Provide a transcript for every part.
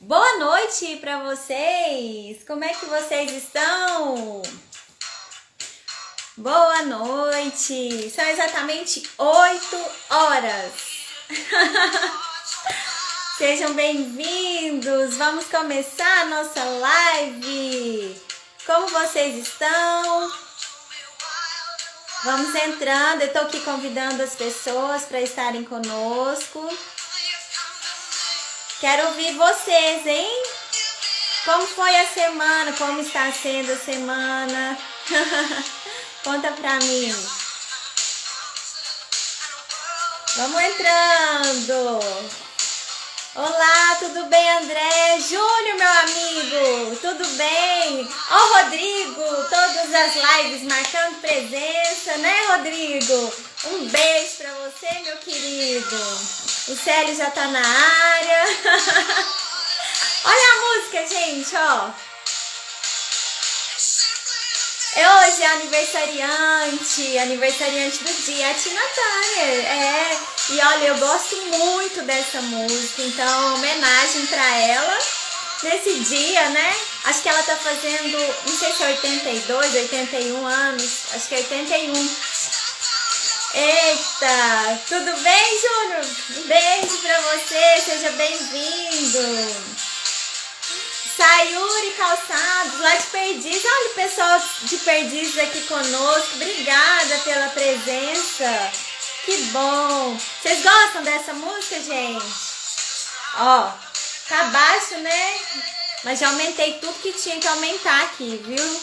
Boa noite para vocês! Como é que vocês estão? Boa noite! São exatamente 8 horas. Sejam bem-vindos! Vamos começar a nossa live! Como vocês estão? Vamos entrando, eu tô aqui convidando as pessoas para estarem conosco. Quero ouvir vocês, hein? Como foi a semana? Como está sendo a semana? Conta pra mim. Vamos entrando. Olá, tudo bem, André? Júnior, meu amigo, tudo bem? Ó, Rodrigo, todas as lives marcando presença, né, Rodrigo? Um beijo pra você, meu querido. O Célio já tá na área. Olha a música, gente, ó. Hoje é aniversariante do dia, a Tina Turner, e olha, eu gosto muito dessa música, então homenagem pra ela, nesse dia, né, acho que ela tá fazendo, não sei se é 82, 81 anos, acho que é 81. Eita, tudo bem, Júnior? Um beijo pra você, seja bem-vindo. Sayuri Calçados, lá de Perdizes. Olha o pessoal de Perdizes aqui conosco. Obrigada pela presença. Que bom. Vocês gostam dessa música, gente? Ó, tá baixo, né? Mas já aumentei tudo que tinha que aumentar aqui, viu?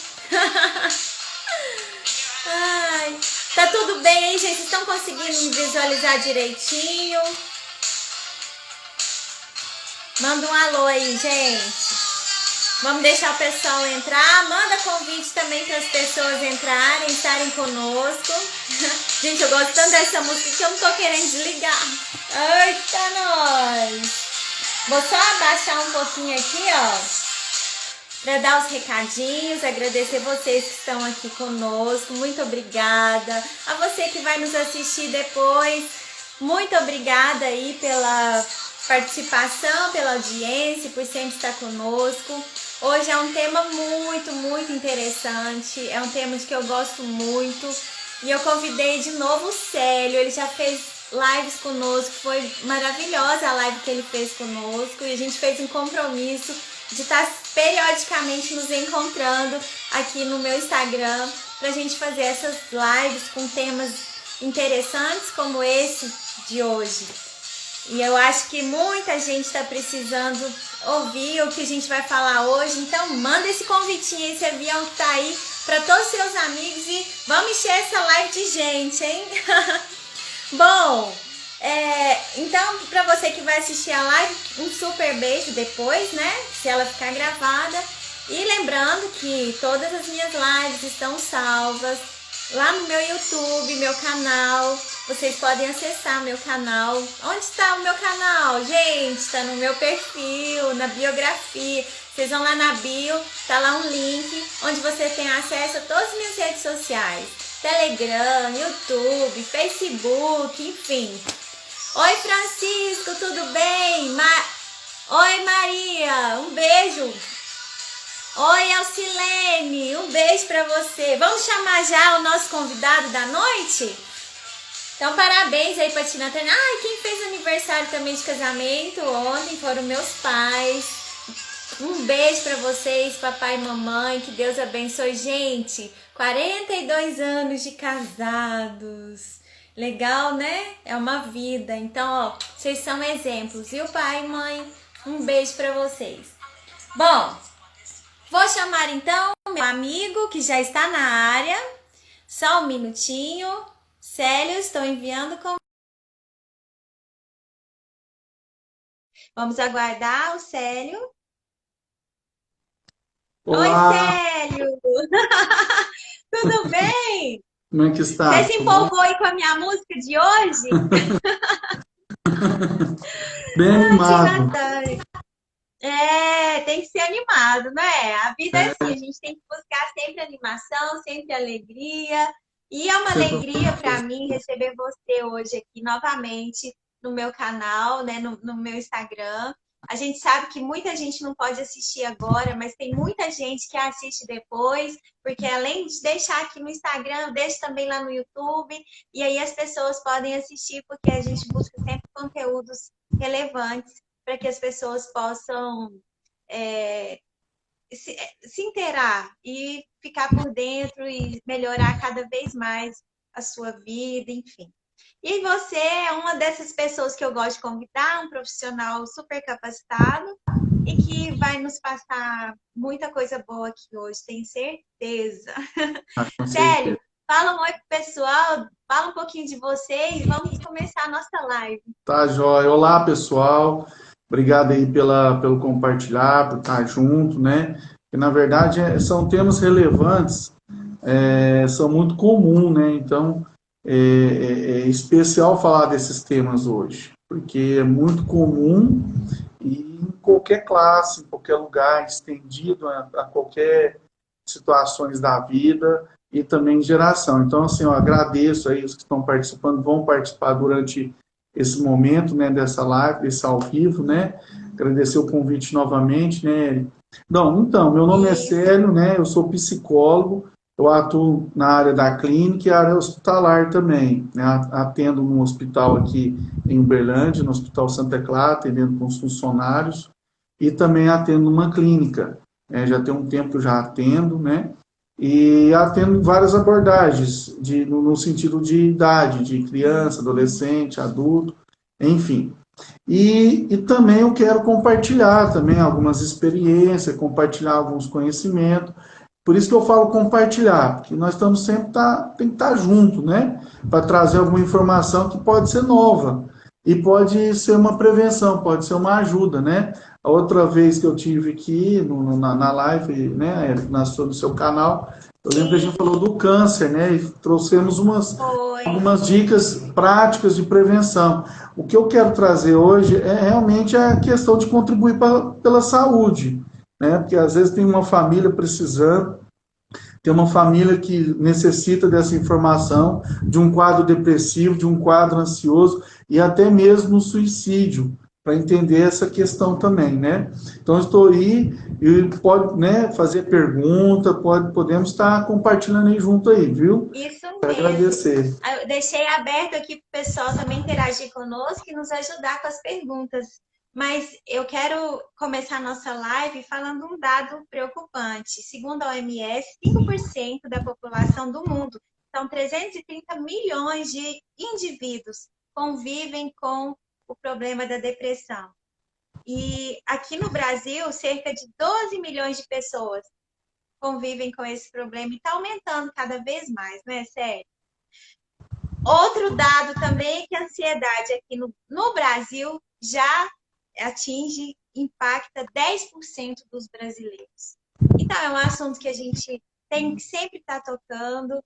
Ai, tá tudo bem aí, gente? Vocês estão conseguindo me visualizar direitinho? Manda um alô aí, gente. Vamos deixar o pessoal entrar. Manda convite também para as pessoas entrarem, estarem conosco. Gente, eu gosto tanto dessa música que eu não tô querendo desligar. Eita, nós! Vou só abaixar um pouquinho aqui, ó, para dar os recadinhos, agradecer vocês que estão aqui conosco. Muito obrigada. A você que vai nos assistir depois, muito obrigada aí pela participação, pela audiência, por sempre estar conosco. Hoje é um tema muito interessante, é um tema de que eu gosto muito e eu convidei de novo o Célio, ele já fez lives conosco, foi maravilhosa a live que ele fez conosco e a gente fez um compromisso de estar periodicamente nos encontrando aqui no meu Instagram pra gente fazer essas lives com temas interessantes como esse de hoje. E eu acho que muita gente está precisando ouvir o que a gente vai falar hoje. Então manda esse convitinho, esse avião que tá aí para todos os seus amigos e vamos encher essa live de gente, hein? Bom, então para você que vai assistir a live, um super beijo depois, né? Se ela ficar gravada. E lembrando que todas as minhas lives estão salvas lá no meu YouTube, meu canal. Vocês podem acessar meu canal. Onde está o meu canal? Gente, está no meu perfil, na biografia. Vocês vão lá na bio, tá lá um link onde você tem acesso a todas as minhas redes sociais. Telegram, YouTube, Facebook, enfim. Oi, Francisco, tudo bem? Oi, Maria, um beijo. Oi, Alcilene, um beijo pra você. Vamos chamar já o nosso convidado da noite? Então, parabéns aí pra Tina Turner. Ai, quem fez aniversário também de casamento ontem foram meus pais. Um beijo pra vocês, papai e mamãe, que Deus abençoe. Gente, 42 anos de casados. Legal, né? É uma vida. Então, ó, vocês são exemplos, viu, pai e mãe? Um beijo pra vocês. Bom, vou chamar então meu amigo que já está na área. Só um minutinho. Célio, estou enviando com... Vamos aguardar o Célio. Olá, Oi, Célio! Tudo bem? como é que está? Você se Tudo bom? empolgou aí com a minha música de hoje? Bem Ai, Tina animado. Turner. Tem que ser animado, né? A vida é assim, a gente tem que buscar sempre animação, sempre alegria. E é uma alegria para mim receber você hoje aqui novamente no meu canal, né, no meu Instagram. A gente sabe que muita gente não pode assistir agora, mas tem muita gente que assiste depois, porque além de deixar aqui no Instagram, eu deixo também lá no YouTube, e aí as pessoas podem assistir, porque a gente busca sempre conteúdos relevantes para que as pessoas possam se inteirar e ficar por dentro e melhorar cada vez mais a sua vida, enfim. E você é uma dessas pessoas que eu gosto de convidar, um profissional super capacitado e que vai nos passar muita coisa boa aqui hoje, tenho certeza. Célio, fala um oi pro pessoal, fala um pouquinho de você e vamos começar a nossa live. Tá, joia. Olá, pessoal. Obrigado aí pelo compartilhar, por estar junto, né? Que, na verdade, são temas relevantes, são muito comuns, né? Então, é especial falar desses temas hoje, porque é muito comum e em qualquer classe, em qualquer lugar, estendido a qualquer situações da vida e também em geração. Então, assim, eu agradeço aí os que estão participando, vão participar durante esse momento, né, dessa live, desse ao vivo, né? Agradecer o convite novamente, né? Não, então, meu nome é Célio, né? Eu sou psicólogo, eu atuo na área da clínica e área hospitalar também, né? Atendo num hospital aqui em Uberlândia, no Hospital Santa Clara, atendendo com os funcionários, e também atendo numa clínica, né? Já tem um tempo que eu já atendo, né? E atendo várias abordagens, no sentido de idade, de criança, adolescente, adulto, enfim. E também eu quero compartilhar também algumas experiências, compartilhar alguns conhecimentos. Por isso que eu falo compartilhar, porque nós estamos sempre, tem que estar junto, né? Para trazer alguma informação que pode ser nova. E pode ser uma prevenção, pode ser uma ajuda, né? A outra vez que eu tive aqui na live, né, no seu canal, eu lembro que a gente falou do câncer, né? E trouxemos algumas dicas práticas de prevenção. O que eu quero trazer hoje é realmente a questão de contribuir pela saúde, né? Porque às vezes tem uma família precisando, tem uma família que necessita dessa informação, de um quadro depressivo, de um quadro ansioso e até mesmo suicídio, para entender essa questão também, né? Então, estou aí e pode, né, fazer pergunta, podemos estar compartilhando aí junto aí, viu? Isso mesmo. Quero agradecer. Eu deixei aberto aqui para o pessoal também interagir conosco e nos ajudar com as perguntas. Mas eu quero começar a nossa live falando um dado preocupante. Segundo a OMS, 5% da população do mundo, são 330 milhões de indivíduos, convivem com o problema da depressão. E aqui no Brasil, cerca de 12 milhões de pessoas convivem com esse problema e está aumentando cada vez mais, né, Sérgio? Outro dado também é que a ansiedade aqui no Brasil já atinge, impacta 10% dos brasileiros. Então, é um assunto que a gente tem que sempre estar tocando.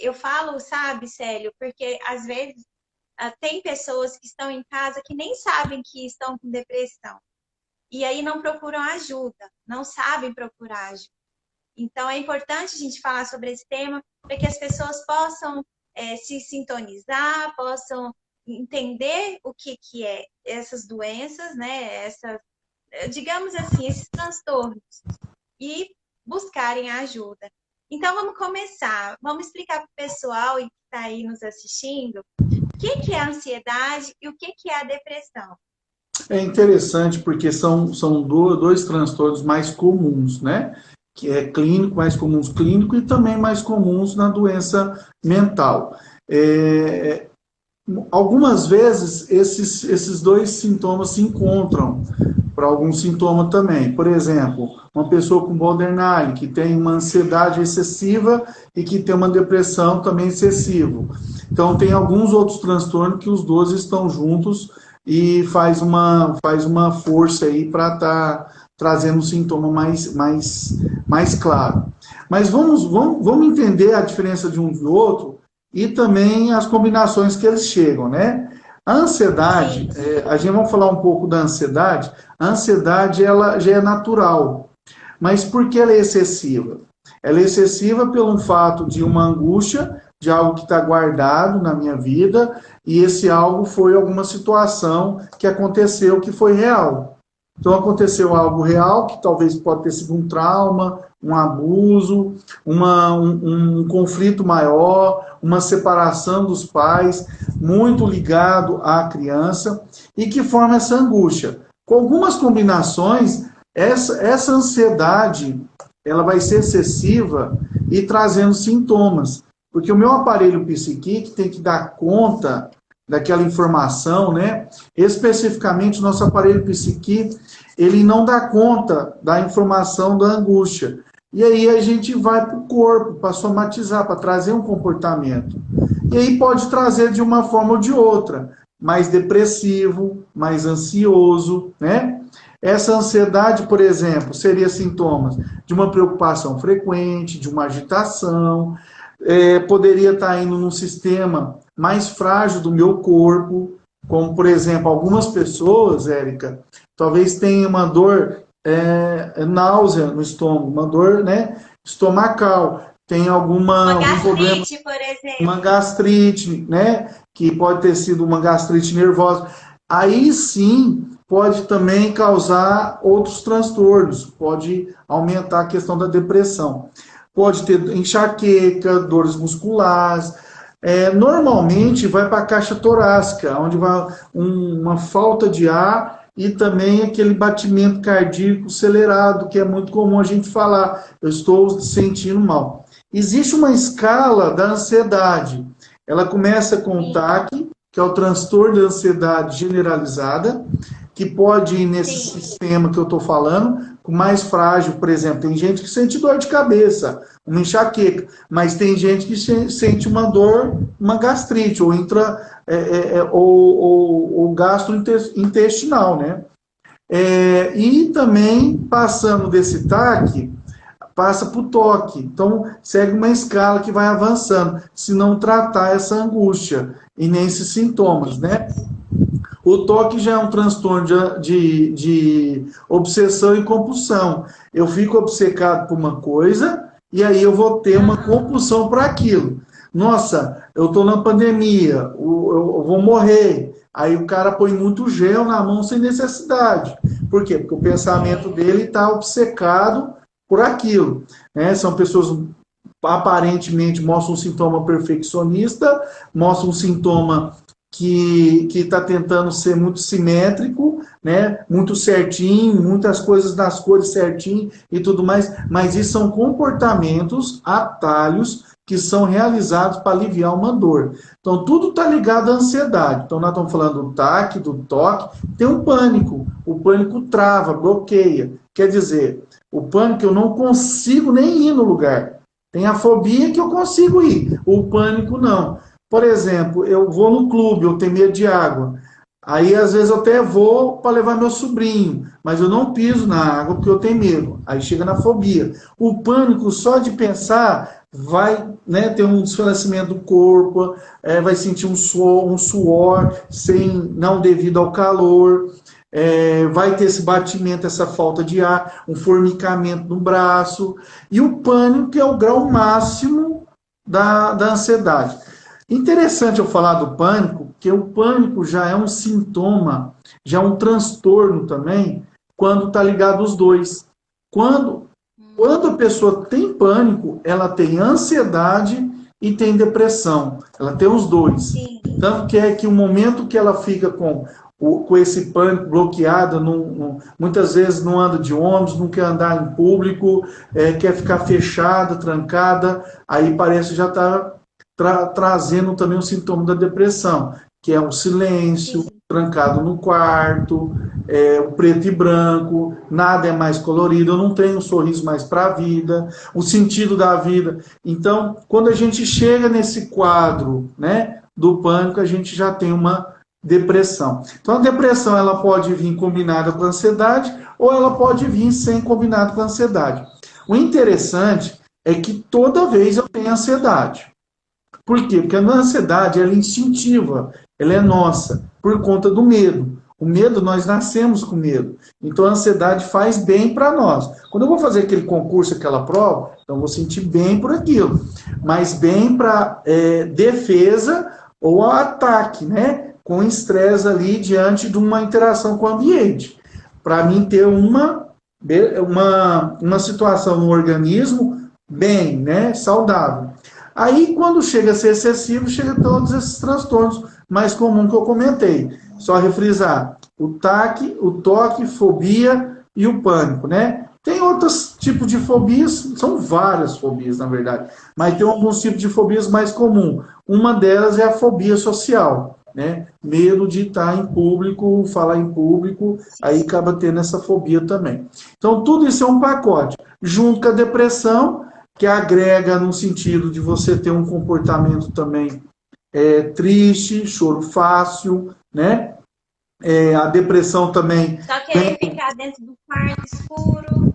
Eu falo, sabe, Célio, porque às vezes tem pessoas que estão em casa que nem sabem que estão com depressão. E aí não procuram ajuda, não sabem procurar ajuda. Então, é importante a gente falar sobre esse tema para que as pessoas possam se sintonizar, possam entender o que é essas doenças, né? Digamos assim, esses transtornos e buscarem ajuda. Então, vamos começar. Vamos explicar para o pessoal que está aí nos assistindo o que é a ansiedade e o que é a depressão. É interessante porque são dois transtornos mais comuns, né? Que é clínico, mais comuns clínico e também mais comuns na doença mental. Algumas vezes esses dois sintomas se encontram para algum sintoma também. Por exemplo, uma pessoa com borderline, que tem uma ansiedade excessiva e que tem uma depressão também excessiva. Então, tem alguns outros transtornos que os dois estão juntos e faz uma força aí para estar trazendo um sintoma mais claro. Mas vamos entender a diferença de um do outro e também as combinações que eles chegam, né? A ansiedade, a gente vai falar um pouco da ansiedade. A ansiedade, ela já é natural. Mas por que ela é excessiva? Ela é excessiva pelo fato de uma angústia, de algo que está guardado na minha vida, e esse algo foi alguma situação que aconteceu, que foi real. Então, aconteceu algo real, que talvez pode ter sido um trauma, um abuso, um conflito maior, uma separação dos pais, muito ligado à criança, e que forma essa angústia. Com algumas combinações, essa ansiedade ela vai ser excessiva e trazendo sintomas. Porque o meu aparelho psíquico tem que dar conta daquela informação, né? Especificamente, o nosso aparelho psíquico, ele não dá conta da informação da angústia. E aí a gente vai para o corpo, para somatizar, para trazer um comportamento. E aí pode trazer de uma forma ou de outra, mais depressivo, mais ansioso, né? Essa ansiedade, por exemplo, seria sintomas de uma preocupação frequente, de uma agitação, poderia estar indo num sistema mais frágil do meu corpo, como, por exemplo, algumas pessoas, Érica, talvez tenham uma dor, náusea no estômago, uma dor, né, estomacal, tem algum problema, por exemplo. uma gastrite, né, que pode ter sido uma gastrite nervosa. Aí sim pode também causar outros transtornos, pode aumentar a questão da depressão. Pode ter enxaqueca, dores musculares. Normalmente vai para a caixa torácica, onde vai uma falta de ar e também aquele batimento cardíaco acelerado, que é muito comum a gente falar, eu estou sentindo mal. Existe uma escala da ansiedade. Ela começa com o TAC, que é o transtorno de ansiedade generalizada, que pode ir nesse sistema que eu estou falando, com mais frágil, por exemplo, tem gente que sente dor de cabeça, uma enxaqueca, mas tem gente que sente uma dor, uma gastrite, ou gastrointestinal, né? E também, passando desse TAC, passa para o toque. Então, segue uma escala que vai avançando, se não tratar essa angústia e nem esses sintomas, né? O toque já é um transtorno de obsessão e compulsão. Eu fico obcecado por uma coisa e aí eu vou ter uma compulsão para aquilo. Nossa, eu estou na pandemia, eu vou morrer. Aí o cara põe muito gel na mão sem necessidade. Por quê? Porque o pensamento dele está obcecado por aquilo. Né? São pessoas aparentemente mostram um sintoma perfeccionista, mostram um sintoma que está tentando ser muito simétrico, né? Muito certinho, muitas coisas nas cores certinho e tudo mais, mas isso são comportamentos, atalhos, que são realizados para aliviar uma dor. Então, tudo está ligado à ansiedade. Então, nós estamos falando do TAC, do toque, tem um pânico. O pânico trava, bloqueia. Quer dizer, o pânico eu não consigo nem ir no lugar. Tem a fobia que eu consigo ir, o pânico não. Por exemplo, eu vou no clube, eu tenho medo de água. Aí, às vezes, eu até vou para levar meu sobrinho, mas eu não piso na água porque eu tenho medo. Aí chega na fobia. O pânico, só de pensar, vai, né, ter um desfalecimento do corpo, vai sentir um suor não devido ao calor, vai ter esse batimento, essa falta de ar, um formigamento no braço. E o pânico, que é o grau máximo da ansiedade. Interessante eu falar do pânico, porque o pânico já é um sintoma, já é um transtorno também, quando está ligado os dois. Quando a pessoa tem pânico, ela tem ansiedade e tem depressão. Ela tem os dois. Sim. Tanto que é que o momento que ela fica com esse pânico bloqueado, muitas vezes não anda de ônibus, não quer andar em público, quer ficar fechada, trancada, aí parece já está trazendo também um sintoma da depressão, que é o silêncio, trancado no quarto, o preto e branco, nada é mais colorido, eu não tenho um sorriso mais para a vida, o sentido da vida. Então, quando a gente chega nesse quadro, né, do pânico, a gente já tem uma depressão. Então, a depressão ela pode vir combinada com a ansiedade ou ela pode vir sem combinado com a ansiedade. O interessante é que toda vez eu tenho ansiedade. Por quê? Porque a ansiedade ela é instintiva, ela é nossa, por conta do medo. O medo, nós nascemos com medo. Então, a ansiedade faz bem para nós. Quando eu vou fazer aquele concurso, aquela prova, então eu vou sentir bem por aquilo. Mas bem para defesa ou ataque, né? Com estresse ali diante de uma interação com o ambiente. para mim ter uma situação no organismo bem, né, saudável. Aí, quando chega a ser excessivo, chega a todos esses transtornos mais comuns que eu comentei. Só refrisar, o toque, fobia e o pânico, né? Tem outros tipos de fobias, são várias fobias, na verdade, mas tem alguns tipos de fobias mais comuns. Uma delas é a fobia social, né? Medo de estar em público, falar em público, aí acaba tendo essa fobia também. Então, tudo isso é um pacote, junto com a depressão, que agrega no sentido de você ter um comportamento também triste, choro fácil, né? A depressão também... Só querer ficar dentro do quarto escuro.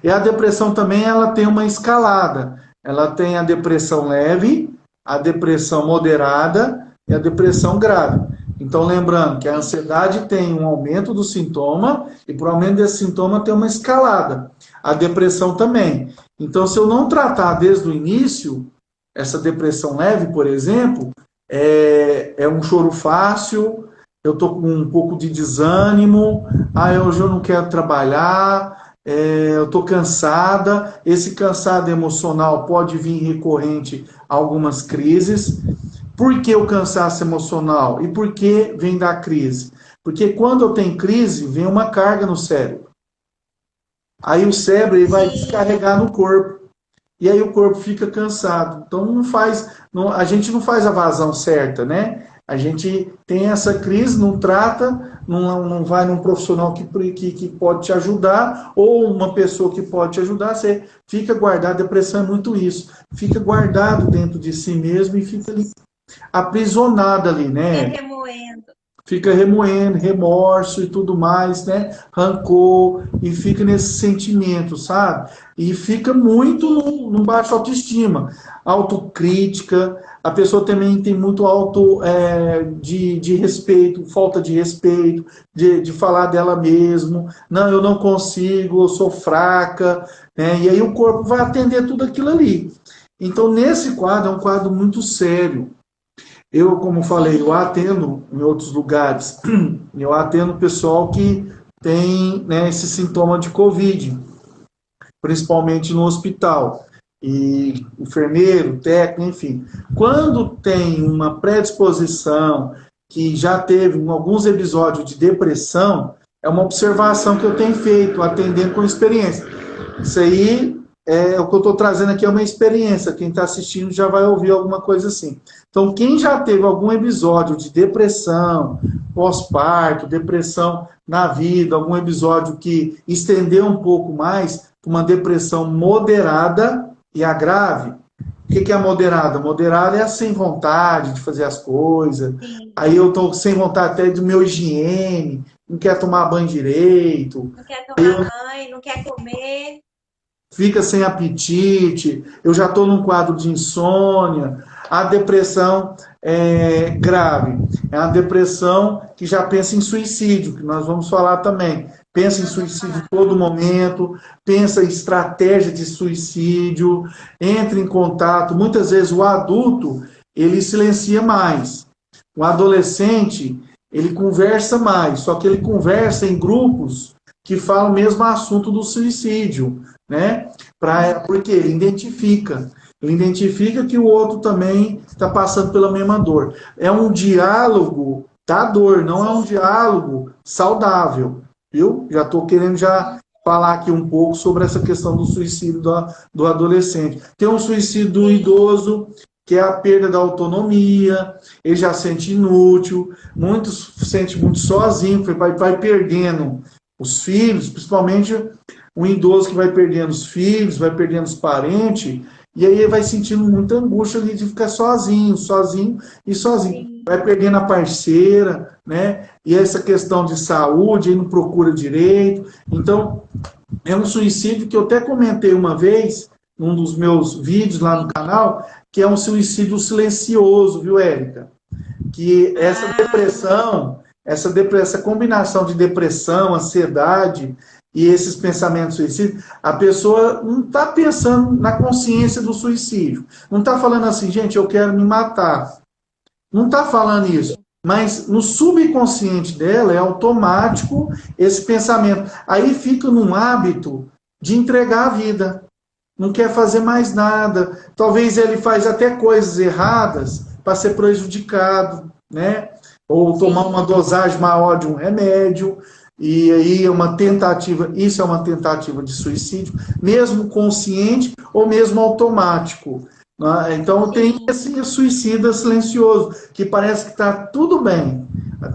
E a depressão também, ela tem uma escalada. Ela tem a depressão leve, a depressão moderada e a depressão grave. Então, lembrando que a ansiedade tem um aumento do sintoma e, por aumento desse sintoma, tem uma escalada. A depressão também. Então, se eu não tratar desde o início, essa depressão leve, por exemplo, é um choro fácil, eu estou com um pouco de desânimo, hoje eu não quero trabalhar, eu estou cansada. Esse cansado emocional pode vir recorrente a algumas crises. Por que o cansaço emocional? E por que vem da crise? Porque quando eu tenho crise, vem uma carga no cérebro. Aí o cérebro ele vai descarregar no corpo. E aí o corpo fica cansado. Então a gente não faz a vazão certa, né? A gente tem essa crise, não trata, não vai num profissional que pode te ajudar, ou uma pessoa que pode te ajudar, você fica guardado. A depressão é muito isso. Fica guardado dentro de si mesmo e fica ali, aprisionado ali, né? Fica remoendo, remorso e tudo mais, né? Rancor, e fica nesse sentimento, sabe? E fica muito no baixo autoestima. Autocrítica, a pessoa também tem muito de respeito, falta de respeito, de falar dela mesmo. Não, eu não consigo, eu sou fraca, né? E aí o corpo vai atender tudo aquilo ali. Então, nesse quadro, é um quadro muito sério. Eu, como falei, eu atendo em outros lugares, eu atendo pessoal que tem, né, esse sintoma de Covid, principalmente no hospital, e enfermeiro, técnico, enfim. Quando tem uma predisposição, que já teve alguns episódios de depressão, é uma observação que eu tenho feito, atendendo com experiência. Isso aí, o que eu estou trazendo aqui é uma experiência, quem está assistindo já vai ouvir alguma coisa assim. Então, quem já teve algum episódio de depressão, pós-parto, depressão na vida, algum episódio que estendeu um pouco mais, uma depressão moderada e a grave. O que é a moderada? Moderada é a sem vontade de fazer as coisas. Sim. Aí eu estou sem vontade até do meu higiene, não quer tomar banho direito. Não quer tomar banho, não quer comer. Fica sem apetite, eu já estou num quadro de insônia. A depressão grave é a depressão que já pensa em suicídio, que nós vamos falar também. Pensa em suicídio em todo momento, pensa em estratégia de suicídio, entra em contato. Muitas vezes o adulto, ele silencia mais. O adolescente, ele conversa mais, só que ele conversa em grupos que falam o mesmo assunto do suicídio, né? Porque ele identifica que o outro também está passando pela mesma dor. É um diálogo da dor, não é um diálogo saudável, viu? Já estou querendo falar aqui um pouco sobre essa questão do suicídio do adolescente. Tem um suicídio do idoso, que é a perda da autonomia, ele já sente inútil, muitos sente muito sozinho, vai perdendo os filhos, principalmente um idoso que vai perdendo os filhos, vai perdendo os parentes, e aí ele vai sentindo muita angústia ali de ficar sozinho. Sim. Vai perdendo a parceira, né? E essa questão de saúde, ele não procura direito. Então, é um suicídio que eu até comentei uma vez, num dos meus vídeos lá no canal, que é um suicídio silencioso, viu, Érica? Que essa combinação de depressão, ansiedade e esses pensamentos suicidas, a pessoa não está pensando na consciência do suicídio. Não está falando assim, gente, eu quero me matar. Não está falando isso. mas no subconsciente dela é automático esse pensamento. Aí fica num hábito de entregar a vida. Não quer fazer mais nada. Talvez ele faz até coisas erradas para ser prejudicado, né? Ou tomar uma dosagem maior de um remédio. E aí é uma tentativa, isso é uma tentativa de suicídio, mesmo consciente ou mesmo automático. Né? Então tem esse suicida silencioso, que parece que está tudo bem.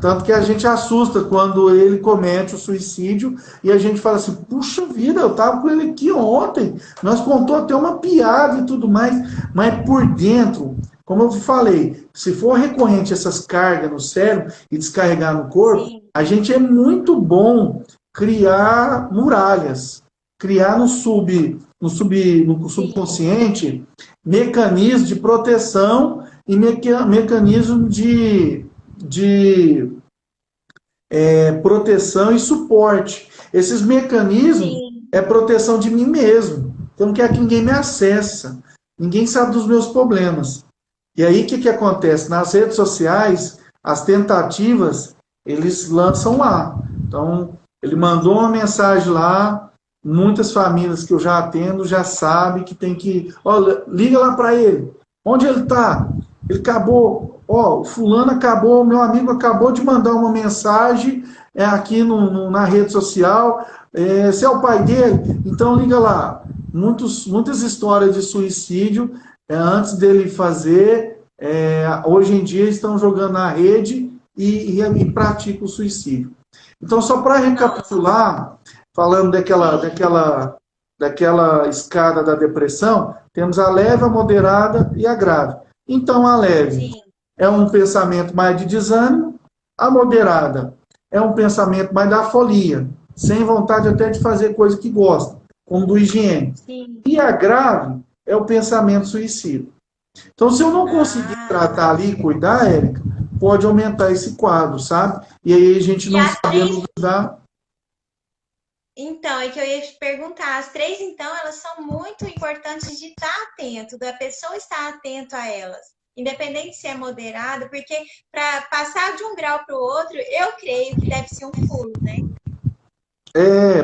Tanto que a gente assusta quando ele comete o suicídio e a gente fala assim, puxa vida, eu estava com ele aqui ontem, nós contou até uma piada e tudo mais, mas por dentro, como eu falei, se for recorrente essas cargas no cérebro e descarregar no corpo, a gente é muito bom criar muralhas, criar no subconsciente mecanismos de proteção e mecanismos de proteção e suporte. Esses mecanismos é proteção de mim mesmo. Eu não quero que ninguém me acessa. Ninguém sabe dos meus problemas. E aí, o que acontece? Nas redes sociais, as tentativas, eles lançam lá. Então, ele mandou uma mensagem lá, muitas famílias que eu já atendo já sabem que tem que... Olha, liga lá para ele. Onde ele está? Ele acabou... o fulano acabou, meu amigo acabou de mandar uma mensagem aqui na rede social, você é o pai dele? Então liga lá. Muitas histórias de suicídio, antes dele fazer, hoje em dia estão jogando na rede e praticam o suicídio. Então, só para recapitular, falando daquela escada da depressão, temos a leve, a moderada e a grave. Então, a leve é um pensamento mais de desânimo, a moderada é um pensamento mais da folia, sem vontade até de fazer coisa que gosta, como do higiene. E a grave é o pensamento suicida. Então, se eu não conseguir tratar ali e cuidar, Érica, pode aumentar esse quadro, sabe? E aí a gente não sabendo lidar. Então, é que eu ia te perguntar, as três, então, elas são muito importantes de estar atento, da pessoa estar atento a elas. Independente se é moderado, porque para passar de um grau para o outro, eu creio que deve ser um pulo, né?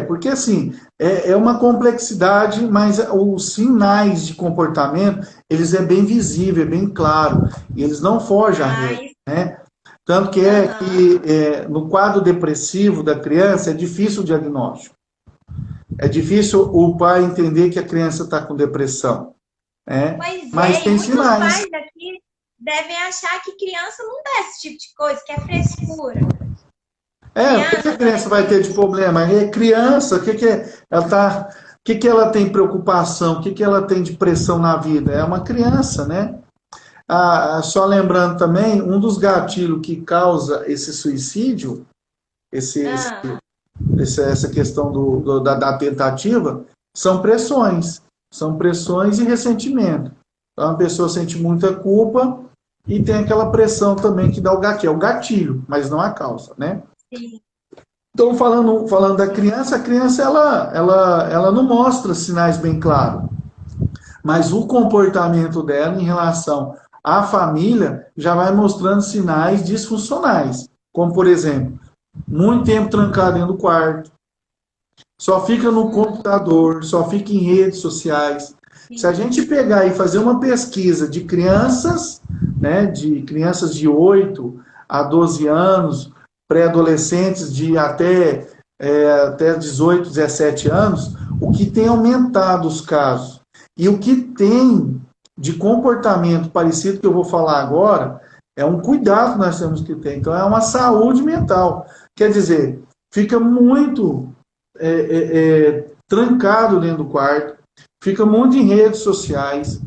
Porque assim, é uma complexidade, mas os sinais de comportamento, eles é bem visível, é bem claro, e eles não fogem à regra, né? Tanto que que no quadro depressivo da criança é difícil o diagnóstico. É difícil o pai entender que a criança está com depressão. Mas tem sinais. Muitos pais aqui devem achar que criança não dá esse tipo de coisa, que é frescura. O que a criança vai ter de problema? É criança, o que ela tem preocupação, o que ela tem de pressão na vida? É uma criança, né? Só lembrando também, um dos gatilhos que causa esse suicídio, essa questão da tentativa, são pressões. São pressões e ressentimento. Então, a pessoa sente muita culpa e tem aquela pressão também que dá o gatilho. É o gatilho, mas não a causa, né? Sim. Então, falando da criança, a criança ela não mostra sinais bem claros. Mas o comportamento dela em relação à família já vai mostrando sinais disfuncionais. Como, por exemplo, muito tempo trancado dentro do quarto, só fica no computador, só fica em redes sociais. Se a gente pegar e fazer uma pesquisa de crianças, né, de crianças de 8 a 12 anos, pré-adolescentes de até 18, 17 anos, o que tem aumentado os casos e o que tem de comportamento parecido que eu vou falar agora, é um cuidado que nós temos que ter. Então, é uma saúde mental. Quer dizer, fica muito trancado dentro do quarto, fica muito em redes sociais.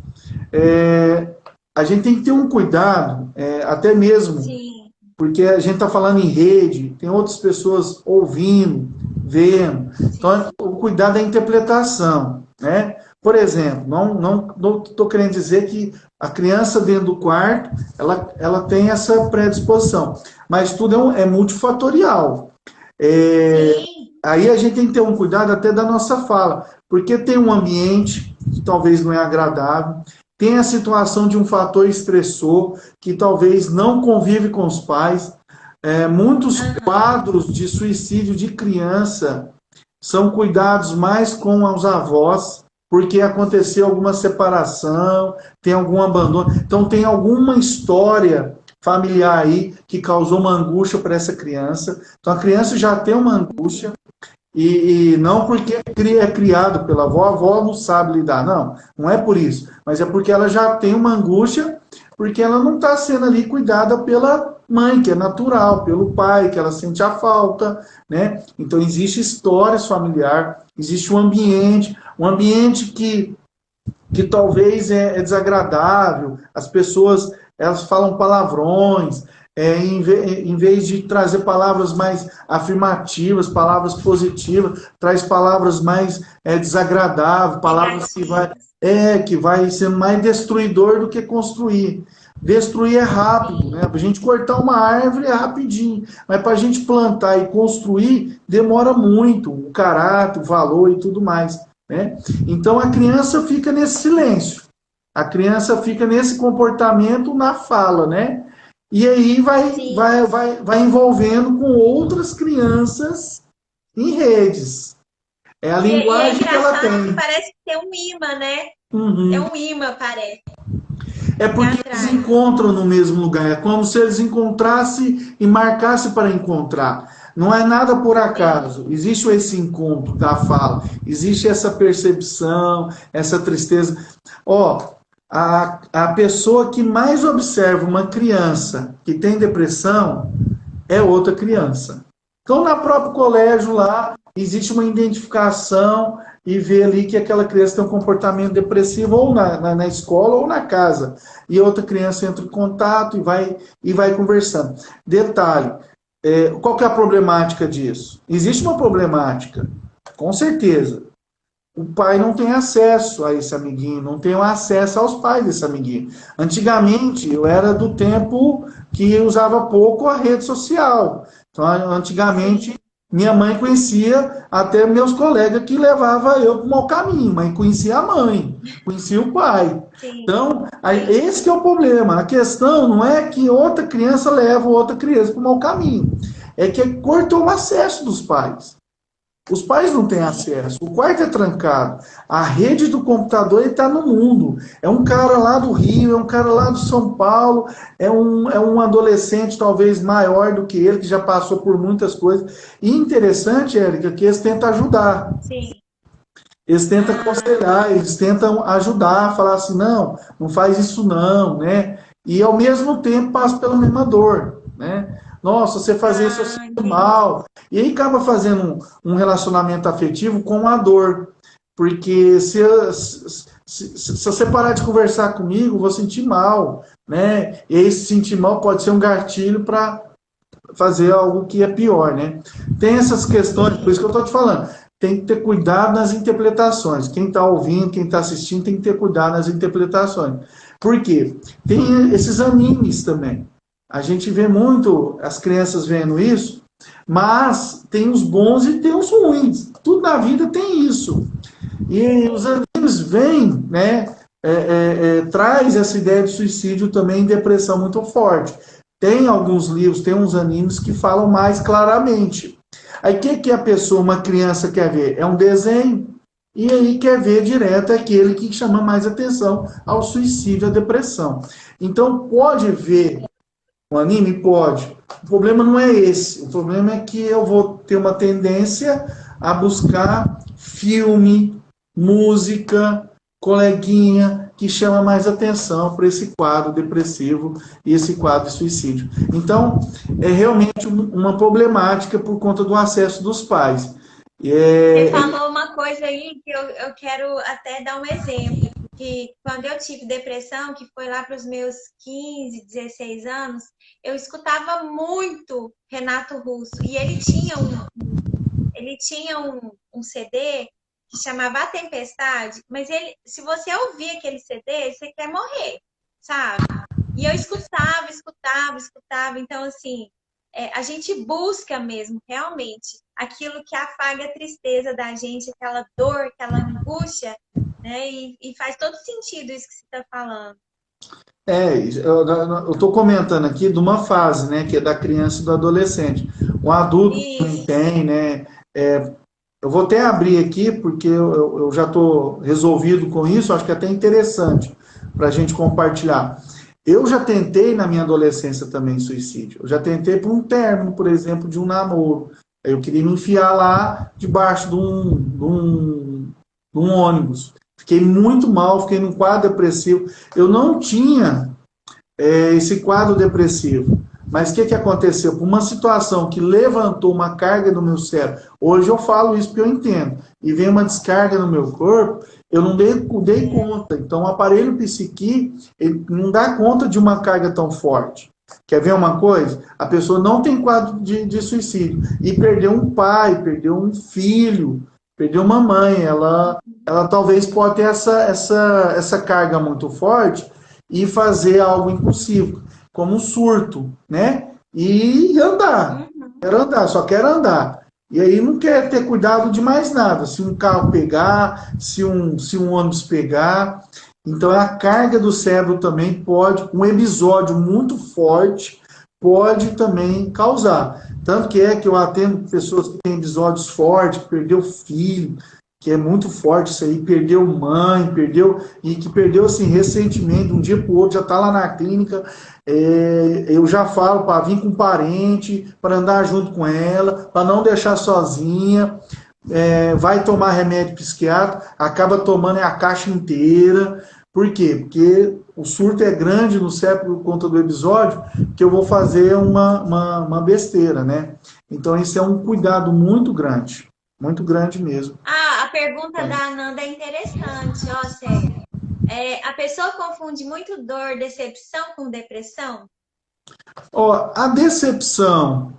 A gente tem que ter um cuidado, até mesmo, porque a gente está falando em rede, tem outras pessoas ouvindo, vendo. Então, o cuidado é a interpretação, né? Por exemplo, não estou querendo dizer que a criança dentro do quarto, ela tem essa predisposição, mas tudo é multifatorial. Aí a gente tem que ter um cuidado até da nossa fala, porque tem um ambiente que talvez não é agradável, tem a situação de um fator estressor, que talvez não convive com os pais. Muitos quadros de suicídio de criança são cuidados mais com os avós, porque aconteceu alguma separação, tem algum abandono. Então, tem alguma história familiar aí que causou uma angústia para essa criança. Então, a criança já tem uma angústia, e não porque é criado pela avó, a avó não sabe lidar, não é por isso, mas é porque ela já tem uma angústia, porque ela não está sendo ali cuidada pela mãe, que é natural, pelo pai, que ela sente a falta, né? Então, existe histórias familiar, existe um ambiente que talvez é desagradável, as pessoas elas falam palavrões, em vez de trazer palavras mais afirmativas, palavras positivas, traz palavras mais desagradáveis, palavras que vai ser mais destruidor do que construir. Destruir é rápido, né? Para a gente cortar uma árvore é rapidinho, mas para a gente plantar e construir demora muito, o caráter, o valor e tudo mais, né? Então a criança fica nesse silêncio, a criança fica nesse comportamento na fala, né? E aí vai envolvendo com outras crianças em redes. É a linguagem que ela tem. Parece ter um imã, né? Uhum. É um imã, parece. É porque eles encontram no mesmo lugar. É como se eles encontrassem e marcassem para encontrar. Não é nada por acaso. Existe esse encontro da fala. Existe essa percepção, essa tristeza. A pessoa que mais observa uma criança que tem depressão é outra criança. Então, no próprio colégio lá, existe uma identificação e vê ali que aquela criança tem um comportamento depressivo ou na escola ou na casa. E outra criança entra em contato e vai conversando. Detalhe, qual que é a problemática disso? Existe uma problemática, com certeza. O pai não tem acesso a esse amiguinho, não tem acesso aos pais desse amiguinho. Antigamente, eu era do tempo que usava pouco a rede social. Então, antigamente, minha mãe conhecia até meus colegas que levava eu para o mau caminho, mas conhecia a mãe, conhecia o pai. Sim. Então, esse que é o problema. A questão não é que outra criança leva outra criança para o mau caminho. É que cortou o acesso dos pais. Os pais não têm acesso, o quarto é trancado, a rede do computador está no mundo. É um cara lá do Rio, é um cara lá do São Paulo, é um adolescente talvez maior do que ele, que já passou por muitas coisas. E interessante, Érica, que eles tentam ajudar. Sim. Eles tentam aconselhar, eles tentam ajudar, falar assim, não faz isso não, né? E ao mesmo tempo passa pela mesma dor, né? Nossa, você fazer isso eu sinto mal. E aí acaba fazendo um relacionamento afetivo com a dor. Porque se você parar de conversar comigo, eu vou sentir mal, né? E aí se sentir mal pode ser um gatilho para fazer algo que é pior, né? Tem essas questões, por isso que eu estou te falando. Tem que ter cuidado nas interpretações. Quem está ouvindo, quem está assistindo, tem que ter cuidado nas interpretações. Por quê? Tem esses animes também. A gente vê muito as crianças vendo isso, mas tem os bons e tem os ruins. Tudo na vida tem isso. E os animes vêm, né? Traz essa ideia de suicídio também, depressão muito forte. Tem alguns livros, tem uns animes que falam mais claramente. Aí o que a pessoa, uma criança quer ver? É um desenho. E aí quer ver direto aquele que chama mais atenção ao suicídio, à depressão. Então pode ver um anime? Pode. O problema não é esse. O problema é que eu vou ter uma tendência a buscar filme, música, coleguinha, que chama mais atenção para esse quadro depressivo e esse quadro de suicídio. Então, é realmente uma problemática por conta do acesso dos pais. Você falou uma coisa aí que eu quero até dar um exemplo. Que quando eu tive depressão, que foi lá para os meus 15, 16 anos, eu escutava muito Renato Russo. E ele tinha um CD que chamava A Tempestade, mas se você ouvir aquele CD, você quer morrer, sabe? E eu escutava. Então, assim, a gente busca mesmo, realmente, aquilo que afaga a tristeza da gente, aquela dor, aquela angústia, né? E faz todo sentido isso que você está falando. Eu estou comentando aqui de uma fase, né, que é da criança e do adolescente. O adulto também Isso. tem, né? Eu vou até abrir aqui, porque eu já estou resolvido com isso, acho que é até interessante para a gente compartilhar. Eu já tentei na minha adolescência também suicídio. Eu já tentei por um término, por exemplo, de um namoro. Eu queria me enfiar lá debaixo de um ônibus. Fiquei muito mal, fiquei num quadro depressivo. Eu não tinha esse quadro depressivo. Mas o que aconteceu? Por uma situação que levantou uma carga no meu cérebro, hoje eu falo isso porque eu entendo, e vem uma descarga no meu corpo, eu não dei conta. Então, o aparelho psiqui, ele não dá conta de uma carga tão forte. Quer ver uma coisa? A pessoa não tem quadro de suicídio, e perdeu um pai, perdeu um filho, perdeu uma mãe, ela talvez pode ter essa carga muito forte, e fazer algo impulsivo, como um surto, né? E andar. Quero andar, só quero andar. E aí não quer ter cuidado de mais nada. Se um carro pegar, se um ônibus pegar. Então a carga do cérebro também pode, um episódio muito forte, pode também causar. Tanto que eu atendo pessoas que têm episódios fortes, que perdeu filho, que é muito forte isso aí, perdeu mãe, e que perdeu assim recentemente, de um dia para o outro, já está lá na clínica. Eu já falo para vir com parente, para andar junto com ela, para não deixar sozinha. Vai tomar remédio psiquiátrico, acaba tomando a caixa inteira. Por quê? Porque o surto é grande no cérebro por conta do episódio, que eu vou fazer uma besteira, né? Então, isso é um cuidado muito grande mesmo. Ah, a pergunta da Ananda é interessante, ó, Célia. A pessoa confunde muito dor, decepção com depressão? Ó, a decepção,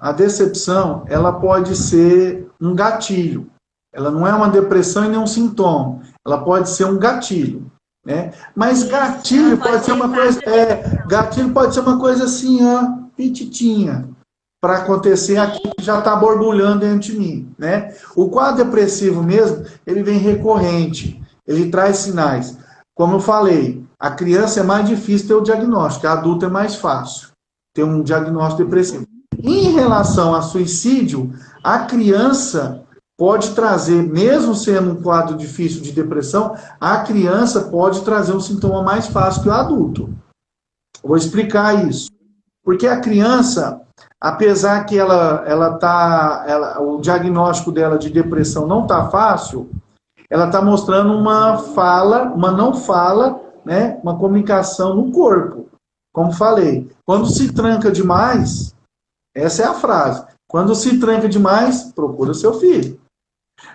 ela pode ser um gatilho. Ela não é uma depressão e nem um sintoma. Ela pode ser um gatilho, né? Mas Isso, ela gatilho pode pode ser uma levar coisa, para depressão. gatilho pode ser uma coisa assim, ó, pititinha, para acontecer aqui que já está borbulhando dentro de mim, né? O quadro depressivo mesmo, ele vem recorrente, ele traz sinais. Como eu falei, a criança é mais difícil ter o diagnóstico, a adulta é mais fácil ter um diagnóstico depressivo. Em relação a suicídio, a criança pode trazer, mesmo sendo um quadro difícil de depressão, a criança pode trazer um sintoma mais fácil que o adulto. Vou explicar isso. Porque a criança, apesar que o diagnóstico dela de depressão não está fácil, ela está mostrando uma não fala, né, uma comunicação no corpo. Como falei, quando se tranca demais, essa é a frase. Quando se tranca demais, procura seu filho.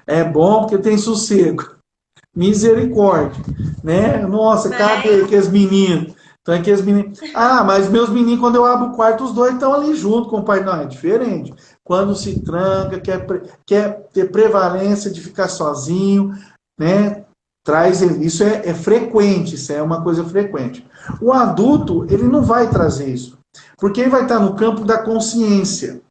É bom porque tem sossego. Misericórdia. Né? Nossa, cadê aqueles meninos? Então, aqueles meninos. Ah, mas meus meninos, quando eu abro o quarto, os dois estão ali junto com o pai. Não, é diferente. Quando se tranca, quer ter prevalência de ficar sozinho, né? Isso é frequente, isso é uma coisa frequente. O adulto, ele não vai trazer isso, porque ele vai estar no campo da consciência.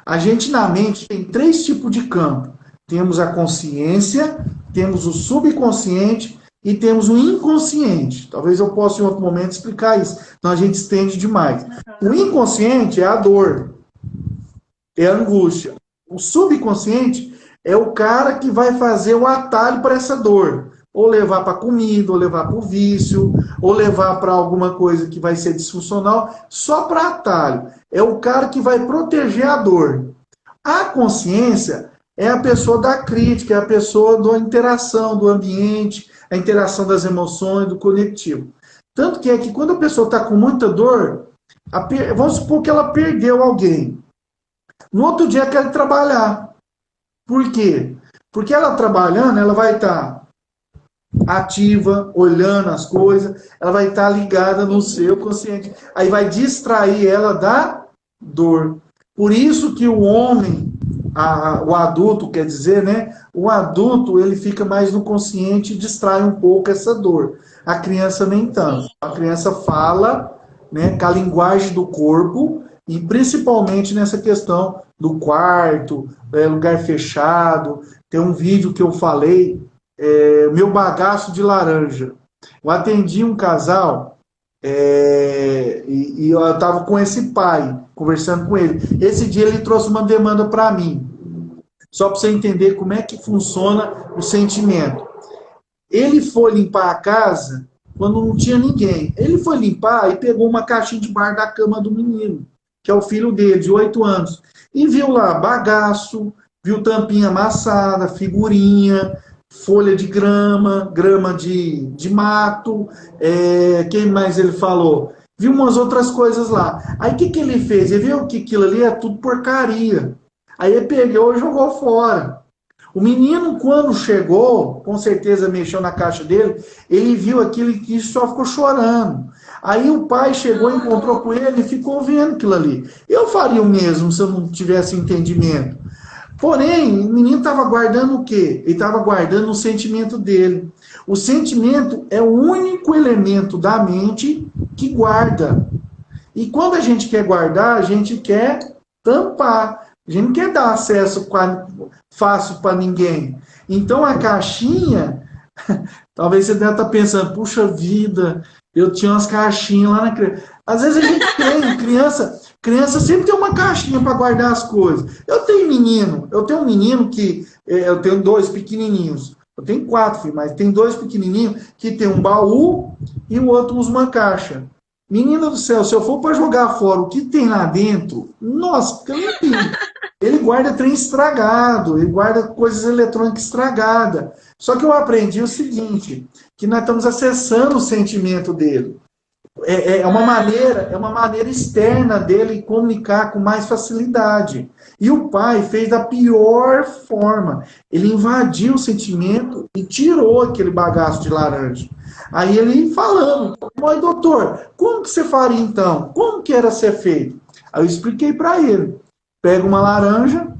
A gente, na mente, tem 3 tipos de campo. Temos a consciência, temos o subconsciente e temos o inconsciente. Talvez eu possa, em outro momento, explicar isso. Então, a gente estende demais. O inconsciente é a dor, é a angústia. O subconsciente é o cara que vai fazer o atalho para essa dor. Ou levar para comida, ou levar para o vício, ou levar para alguma coisa que vai ser disfuncional, só para atalho. É o cara que vai proteger a dor. A consciência é a pessoa da crítica, é a pessoa da interação do ambiente, a interação das emoções, do conectivo. Tanto que é que quando a pessoa está com muita dor, vamos supor que ela perdeu alguém. No outro dia ela quer trabalhar. Por quê? Porque ela trabalhando, ela vai estar ativa, olhando as coisas, ela vai estar ligada no seu consciente. Aí vai distrair ela da dor. Por isso que o homem, o adulto, quer dizer, né? O adulto, ele fica mais no consciente e distrai um pouco essa dor. A criança nem tanto. A criança fala, né, com a linguagem do corpo e principalmente nessa questão do quarto, lugar fechado. Tem um vídeo que eu falei meu bagaço de laranja. Eu atendi um casal e eu estava com esse pai, conversando com ele. Esse dia ele trouxe uma demanda para mim, só para você entender como é que funciona o sentimento. Ele foi limpar a casa quando não tinha ninguém. Ele foi limpar e pegou uma caixinha debaixo da cama do menino, que é o filho dele, de 8 anos. E viu lá bagaço, viu tampinha amassada, figurinha, folha de grama, grama de mato. Quem mais ele falou? Viu umas outras coisas lá. Aí o que ele fez? Ele viu que aquilo ali é tudo porcaria. Aí ele pegou e jogou fora. O menino, quando chegou, com certeza mexeu na caixa dele, ele viu aquilo e só ficou chorando. Aí o pai chegou, encontrou com ele e ficou vendo aquilo ali. Eu faria o mesmo se eu não tivesse entendimento. Porém, o menino estava guardando o quê? Ele estava guardando o sentimento dele. O sentimento é o único elemento da mente que guarda. E quando a gente quer guardar, a gente quer tampar. A gente não quer dar acesso fácil para ninguém. Então a caixinha, talvez você deve estar pensando, puxa vida, eu tinha umas caixinhas lá na criança. Às vezes a gente tem, criança sempre tem uma caixinha para guardar as coisas. Eu tenho um menino que, eu tenho 2 pequenininhos. Eu tenho 4 filhos, mas tem 2 pequenininhos que tem um baú e o outro usa uma caixa. Menina do céu, se eu for para jogar fora o que tem lá dentro, nossa, ele guarda trem estragado, ele guarda coisas eletrônicas estragadas. Só que eu aprendi o seguinte, que nós estamos acessando o sentimento dele. É uma maneira externa dele comunicar com mais facilidade. E o pai fez da pior forma. Ele invadiu o sentimento e tirou aquele bagaço de laranja. Aí ele falando, mas doutor, como que você faria então? Como que era ser feito? Aí eu expliquei para ele. Pega uma laranja,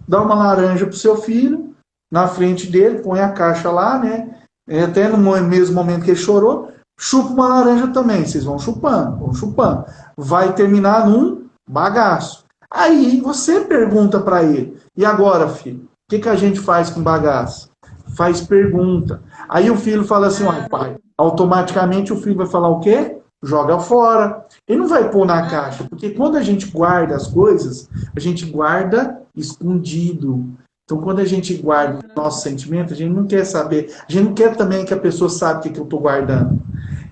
dá uma laranja pro seu filho, na frente dele, põe a caixa lá, né? Até no mesmo momento que ele chorou, chupa uma laranja também. Vocês vão chupando, vão chupando. Vai terminar num bagaço. Aí você pergunta para ele, e agora, filho, o que a gente faz com bagaço? Faz pergunta. Aí o filho fala assim, olha, pai, automaticamente o filho vai falar o quê? Joga fora. Ele não vai pôr na caixa, porque quando a gente guarda as coisas, a gente guarda escondido. Então, quando a gente guarda o nosso sentimento, a gente não quer saber, a gente não quer também que a pessoa saiba o que eu estou guardando.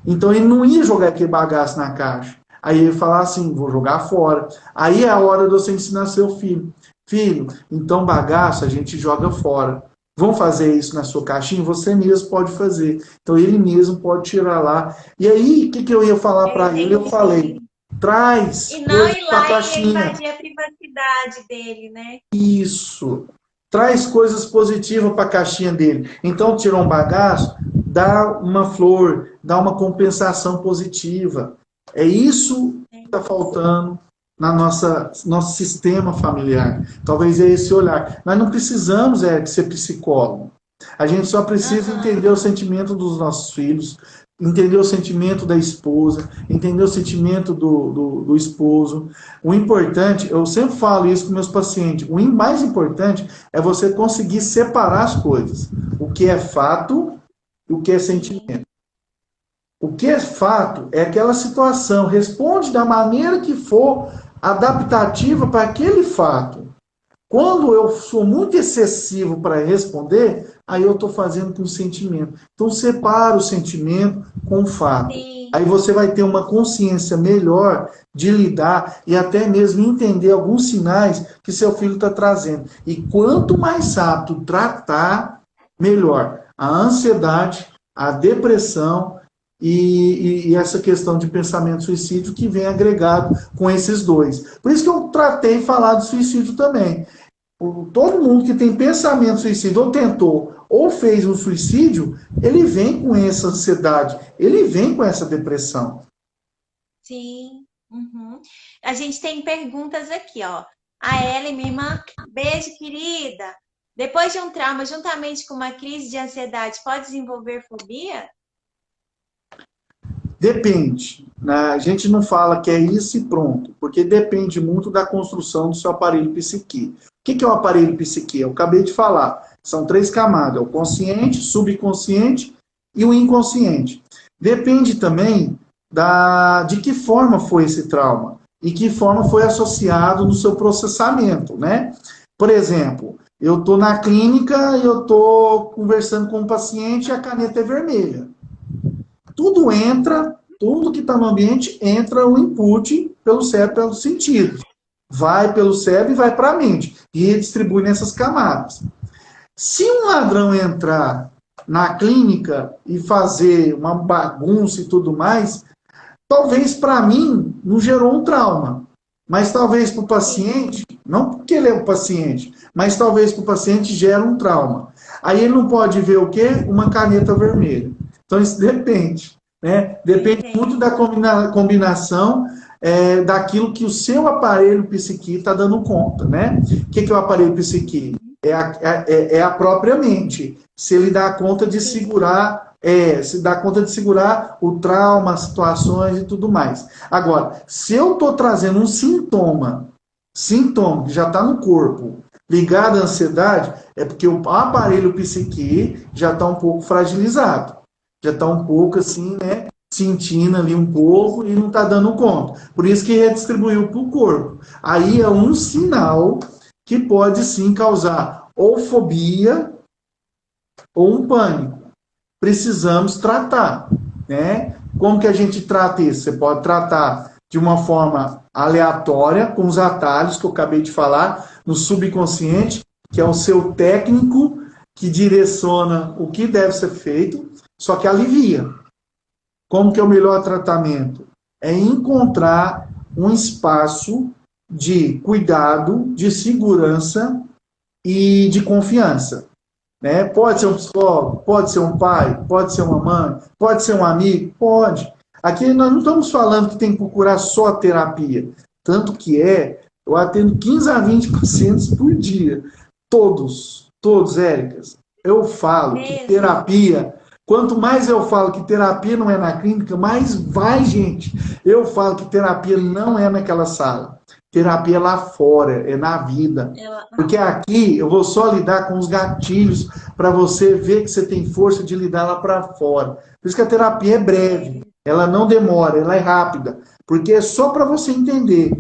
Então, ele não ia jogar aquele bagaço na caixa. Aí ele ia falar assim, vou jogar fora. Aí é a hora de você ensinar seu filho. Filho, então bagaço a gente joga fora. Vão fazer isso na sua caixinha? Você mesmo pode fazer. Então, ele mesmo pode tirar lá. E aí, o que eu ia falar para ele? Eu falei, traz e não ir lá caixinha. E invadir a privacidade dele, né? Isso. Traz coisas positivas para a caixinha dele. Então, tirou um bagaço, dá uma flor, dá uma compensação positiva. É isso que está faltando na nosso sistema familiar. Talvez é esse olhar. Nós não precisamos de ser psicólogo. A gente só precisa entender o sentimento dos nossos filhos, entender o sentimento da esposa, entender o sentimento do esposo. O importante, eu sempre falo isso com meus pacientes, o mais importante é você conseguir separar as coisas. O que é fato e o que é sentimento. O que é fato é aquela situação, responde da maneira que for adaptativa para aquele fato. Quando eu sou muito excessivo para responder, aí eu estou fazendo com o sentimento. Então, separa o sentimento com o fato. Sim. Aí você vai ter uma consciência melhor de lidar e até mesmo entender alguns sinais que seu filho está trazendo. E quanto mais rápido tratar, melhor. A ansiedade, a depressão e essa questão de pensamento suicídio que vem agregado com esses dois. Por isso que eu tratei de falar de suicídio também. Todo mundo que tem pensamento suicídio, ou tentou, ou fez um suicídio, ele vem com essa ansiedade, ele vem com essa depressão. Sim. Uhum. A gente tem perguntas aqui, ó. A Ellen, minha irmã, beijo, querida. Depois de um trauma, juntamente com uma crise de ansiedade, pode desenvolver fobia? Depende. A gente não fala que é isso e pronto, porque depende muito da construção do seu aparelho psique. O que é o aparelho psique? Eu acabei de falar. São 3 camadas, o consciente, subconsciente e o inconsciente. Depende também de que forma foi esse trauma e que forma foi associado no seu processamento, né? Por exemplo, eu estou na clínica e eu estou conversando com um paciente e a caneta é vermelha. Tudo que está no ambiente entra o input pelo cérebro, pelos sentidos. Vai pelo cérebro e vai para a mente. E redistribui nessas camadas. Se um ladrão entrar na clínica e fazer uma bagunça e tudo mais, talvez para mim não gerou um trauma. Mas talvez para o paciente, não porque ele é o paciente, mas talvez para o paciente gere um trauma. Aí ele não pode ver o quê? Uma caneta vermelha. Então isso depende. Né? Depende muito da combinação daquilo que o seu aparelho psiqui está dando conta. Né? O que é o aparelho psiqui? É a própria mente. Se ele dá conta de segurar, o trauma, as situações e tudo mais. Agora, se eu estou trazendo um sintoma que já está no corpo, ligado à ansiedade, é porque o aparelho psiqui já está um pouco fragilizado. Já está um pouco assim, né? Sentindo ali um pouco e não está dando conta. Por isso que redistribuiu para o corpo. Aí é um sinal que pode sim causar ou fobia ou um pânico. Precisamos tratar, né? Como que a gente trata isso? Você pode tratar de uma forma aleatória, com os atalhos que eu acabei de falar, no subconsciente, que é o seu técnico que direciona o que deve ser feito, só que alivia. Como que é o melhor tratamento? É encontrar um espaço de cuidado, de segurança e de confiança. Né? Pode ser um psicólogo, pode ser um pai, pode ser uma mãe, pode ser um amigo, pode. Aqui nós não estamos falando que tem que procurar só terapia. Tanto que eu atendo 15 a 20 pacientes por dia. Todos, Éricas. Eu falo que terapia, quanto mais eu falo que terapia não é na clínica, mais vai, gente. Eu falo que terapia não é naquela sala. Terapia é lá fora, é na vida. Porque aqui eu vou só lidar com os gatilhos para você ver que você tem força de lidar lá para fora. Por isso que a terapia é breve, ela não demora, ela é rápida. Porque é só para você entender.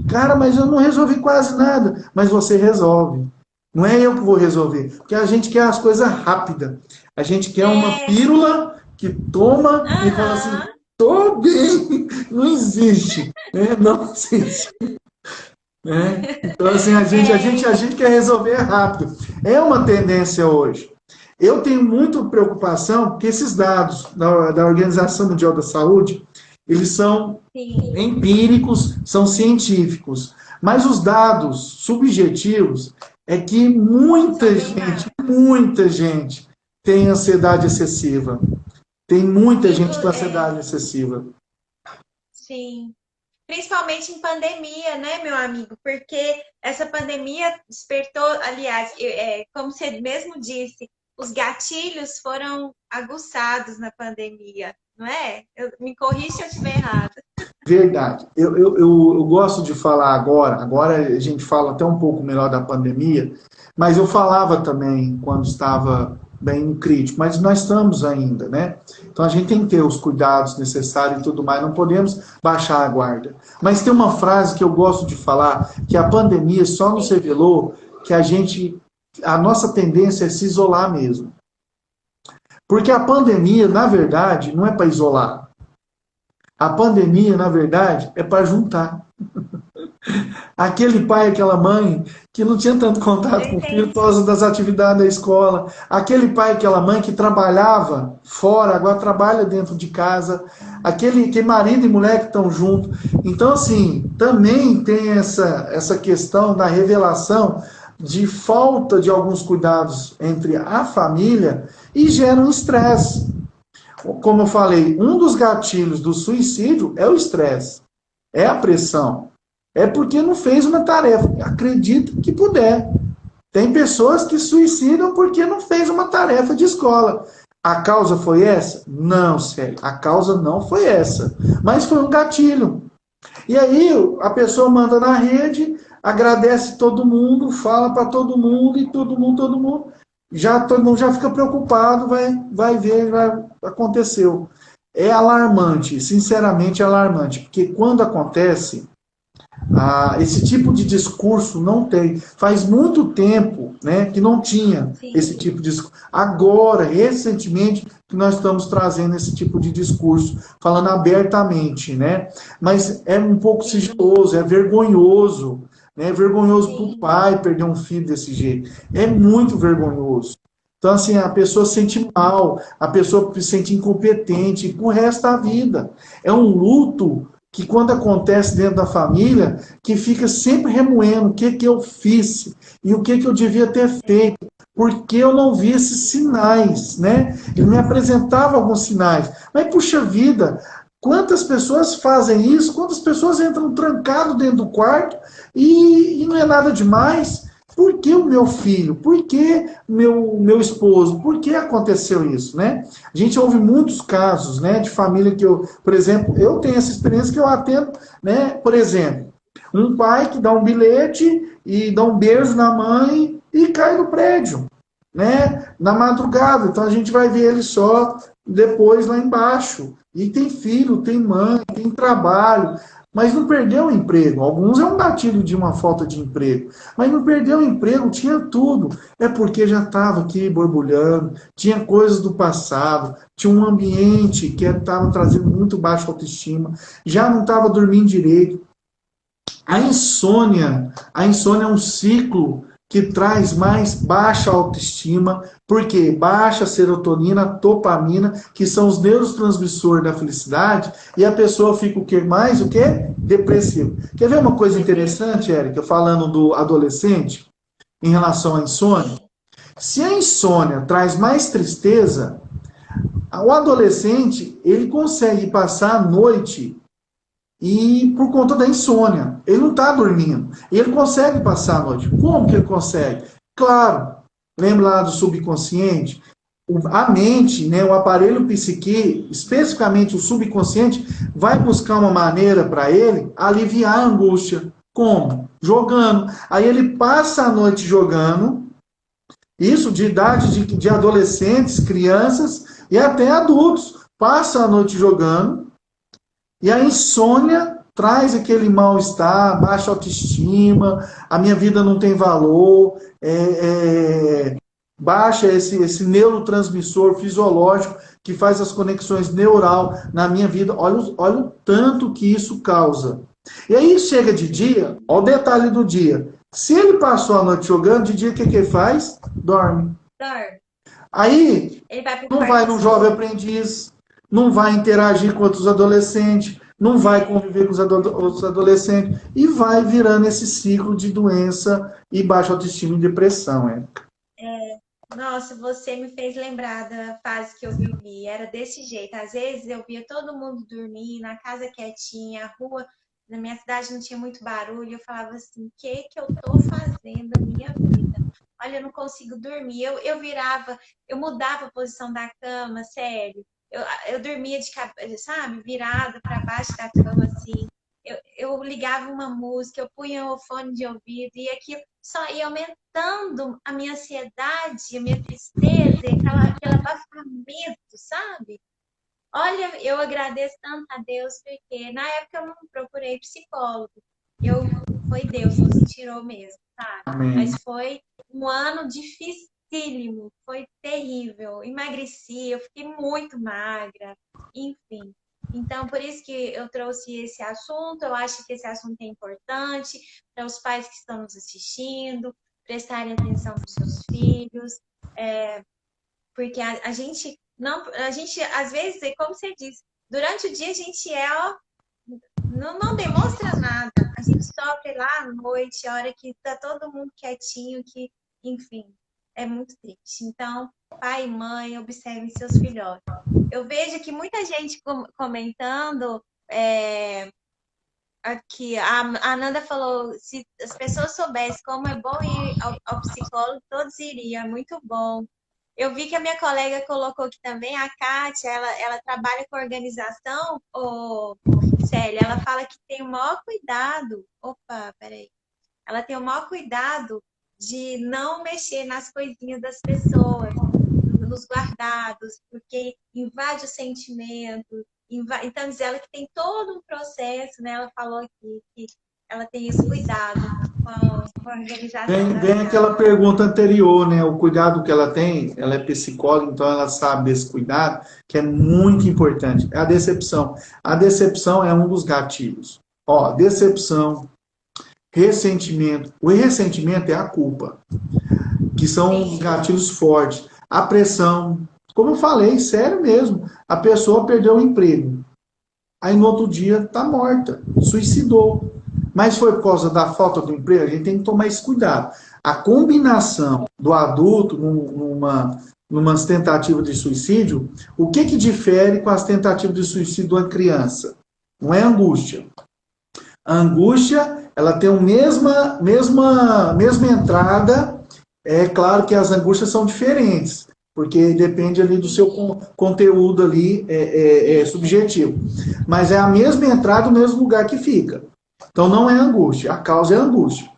Cara, mas eu não resolvi quase nada. Mas você resolve. Não é eu que vou resolver. Porque a gente quer as coisas rápidas. A gente quer uma pílula que toma e fala assim, tô bem. Não existe. Não existe. Então, assim, a gente quer resolver rápido. É uma tendência hoje. Eu tenho muita preocupação porque esses dados da Organização Mundial da Saúde, eles são empíricos, são científicos. Mas os dados subjetivos é que muita gente tem ansiedade excessiva. Tem muita gente com ansiedade excessiva. Sim. Principalmente em pandemia, né, meu amigo? Porque essa pandemia despertou, aliás, como você mesmo disse, os gatilhos foram aguçados na pandemia, não é? Me corrija se eu estiver errada. Verdade. Eu gosto de falar agora a gente fala até um pouco melhor da pandemia, mas eu falava também quando estava bem crítico, mas nós estamos ainda, né? Então a gente tem que ter os cuidados necessários e tudo mais, não podemos baixar a guarda. Mas tem uma frase que eu gosto de falar, que a pandemia só nos revelou que a nossa tendência é se isolar mesmo. Porque a pandemia, na verdade, não é para isolar. A pandemia, na verdade, é para juntar. Aquele pai, aquela mãe que não tinha tanto contato com o filho por causa das atividades da escola. Aquele pai, aquela mãe que trabalhava fora, agora trabalha dentro de casa. Aquele marido e mulher que estão juntos. Então, assim, também tem essa questão da revelação de falta de alguns cuidados entre a família e gera um estresse. Como eu falei, um dos gatilhos do suicídio é o estresse, é a pressão. É porque não fez uma tarefa. Acredita que puder. Tem pessoas que suicidam porque não fez uma tarefa de escola. A causa foi essa? Não, Célio. A causa não foi essa. Mas foi um gatilho. E aí a pessoa manda na rede, agradece todo mundo, fala para todo mundo e todo mundo. já todo mundo já fica preocupado, vai ver, aconteceu. É alarmante, sinceramente é alarmante, porque quando acontece, esse tipo de discurso não tem. Faz muito tempo, né, que não tinha Sim, esse tipo de discurso. Agora, recentemente, que nós estamos trazendo esse tipo de discurso, falando abertamente, né? Mas é um pouco sim, sigiloso, é vergonhoso. Né? É vergonhoso para o sim, pai perder um filho desse jeito. É muito vergonhoso. Então, assim, a pessoa se sente mal, a pessoa se sente incompetente pro resto da vida. É um luto que quando acontece dentro da família, que fica sempre remoendo o que que eu fiz e o que que eu devia ter feito, porque eu não vi esses sinais, né? Ele me apresentava alguns sinais, mas puxa vida, quantas pessoas fazem isso? Quantas pessoas entram trancado dentro do quarto e não é nada demais? Por que o meu filho? Por que meu esposo? Por que aconteceu isso, né? A gente ouve muitos casos, né, de família que eu, por exemplo, eu tenho essa experiência que eu atendo, né, por exemplo, um pai que dá um bilhete e dá um beijo na mãe e cai do prédio, né, na madrugada. Então a gente vai ver ele só depois lá embaixo. E tem filho, tem mãe, tem trabalho, mas não perdeu o emprego. Alguns é um gatilho de uma falta de emprego, mas não perdeu o emprego, tinha tudo. É porque já estava aqui borbulhando, tinha coisas do passado, tinha um ambiente que estava trazendo muito baixa autoestima, já não estava dormindo direito. A insônia é um ciclo que traz mais baixa autoestima, porque baixa serotonina, dopamina, que são os neurotransmissores da felicidade, e a pessoa fica o que mais? O que? Depressivo. Quer ver uma coisa interessante, Érica, falando do adolescente em relação à insônia? sim. Se a insônia traz mais tristeza, o adolescente ele consegue passar a noite e por conta da insônia. Ele não está dormindo. E ele consegue passar a noite. Como que ele consegue? Claro, lembra lá do subconsciente? A mente, né, o aparelho psique, especificamente o subconsciente, vai buscar uma maneira para ele aliviar a angústia. Como? Jogando. Aí ele passa a noite jogando, isso de idade de adolescentes, crianças e até adultos. Passa a noite jogando e a insônia traz aquele mal-estar, baixa autoestima, a minha vida não tem valor, baixa esse neurotransmissor fisiológico que faz as conexões neural na minha vida. Olha o tanto que isso causa. E aí chega de dia, olha o detalhe do dia. Se ele passou a noite jogando, de dia o que, que ele faz? Dorme. Dorme. Aí Ele vai pro não quarto vai num jovem escuro. aprendiz, não vai interagir com outros adolescentes, não vai conviver com os outros adolescentes e vai virando esse ciclo de doença e baixa autoestima e depressão. Nossa, você me fez lembrar da fase que eu vivi. Era desse jeito. Às vezes eu via todo mundo dormir, na casa quietinha, a rua, na minha cidade não tinha muito barulho. Eu falava assim: o que que eu tô fazendo na minha vida? Olha, eu não consigo dormir. Eu virava, eu mudava a posição da cama, sério. Eu dormia de cabeça, sabe, virada para baixo da cama, assim. Eu ligava uma música, eu punha o fone de ouvido e aquilo só ia aumentando a minha ansiedade, a minha tristeza, aquele abafamento, sabe? Olha, eu agradeço tanto a Deus, porque na época eu não procurei psicólogo. Foi Deus que me tirou mesmo, sabe? Amém. Mas foi um ano dificílimo, foi terrível. Emagreci, eu fiquei muito magra, enfim. Então, por isso que eu trouxe esse assunto. Eu acho que esse assunto é importante para os pais que estão nos assistindo, prestarem atenção nos seus filhos, porque a gente não, a gente às vezes, é como você disse, durante o dia a gente ó, não demonstra nada. A gente sofre lá à noite, a hora que tá todo mundo quietinho, que, enfim, é muito triste. Então, pai e mãe, observem seus filhotes. Eu vejo que muita gente comentando, aqui, a Ananda falou, se as pessoas soubessem como é bom ir ao psicólogo, todos iriam, é muito bom. Eu vi que a minha colega colocou aqui também, a Kátia, ela trabalha com organização, Célia, ela fala que tem o maior cuidado. Opa, peraí. Ela tem o maior cuidado de não mexer nas coisinhas das pessoas, nos guardados, porque invade o sentimento. Então, diz ela que tem todo um processo, né? Ela falou aqui que ela tem esse cuidado com a organização das Vem aquela casas. pergunta anterior, né? O cuidado que ela tem, ela é psicóloga, então ela sabe desse cuidado, que é muito importante. É a decepção. A decepção é um dos gatilhos. Ó, decepção, ressentimento. O ressentimento é a culpa, que são os gatilhos fortes. A pressão, como eu falei, sério mesmo. A pessoa perdeu o emprego. Aí no outro dia está morta, suicidou. Mas foi por causa da falta do emprego? A gente tem que tomar esse cuidado. A combinação do adulto numa tentativa de suicídio, o que difere com as tentativas de suicídio de uma criança? Não é angústia. A angústia, ela tem a mesma entrada. É claro que as angústias são diferentes, porque depende ali do seu conteúdo ali subjetivo. Mas é a mesma entrada, o mesmo lugar que fica. Então não é angústia, a causa é angústia.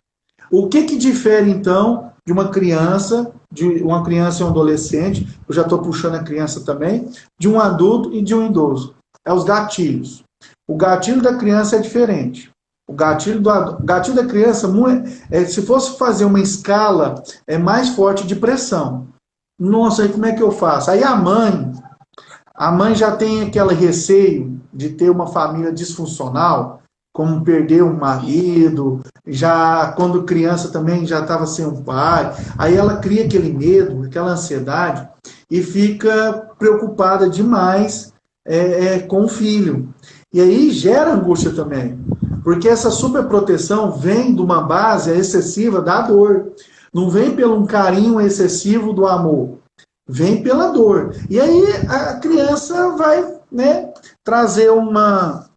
O que difere então de uma criança e um adolescente, eu já estou puxando a criança também, de um adulto e de um idoso? É os gatilhos. O gatilho da criança é diferente. O gatilho da criança, se fosse fazer uma escala, é mais forte de pressão. Nossa, aí como é que eu faço? Aí a mãe já tem aquele receio de ter uma família disfuncional, como perder um marido, já quando criança também já estava sem um pai. Aí ela cria aquele medo, aquela ansiedade e fica preocupada demais com o filho. E aí gera angústia também, porque essa superproteção vem de uma base excessiva da dor. Não vem pelo um carinho excessivo do amor, vem pela dor. E aí a criança vai, né, trazer uma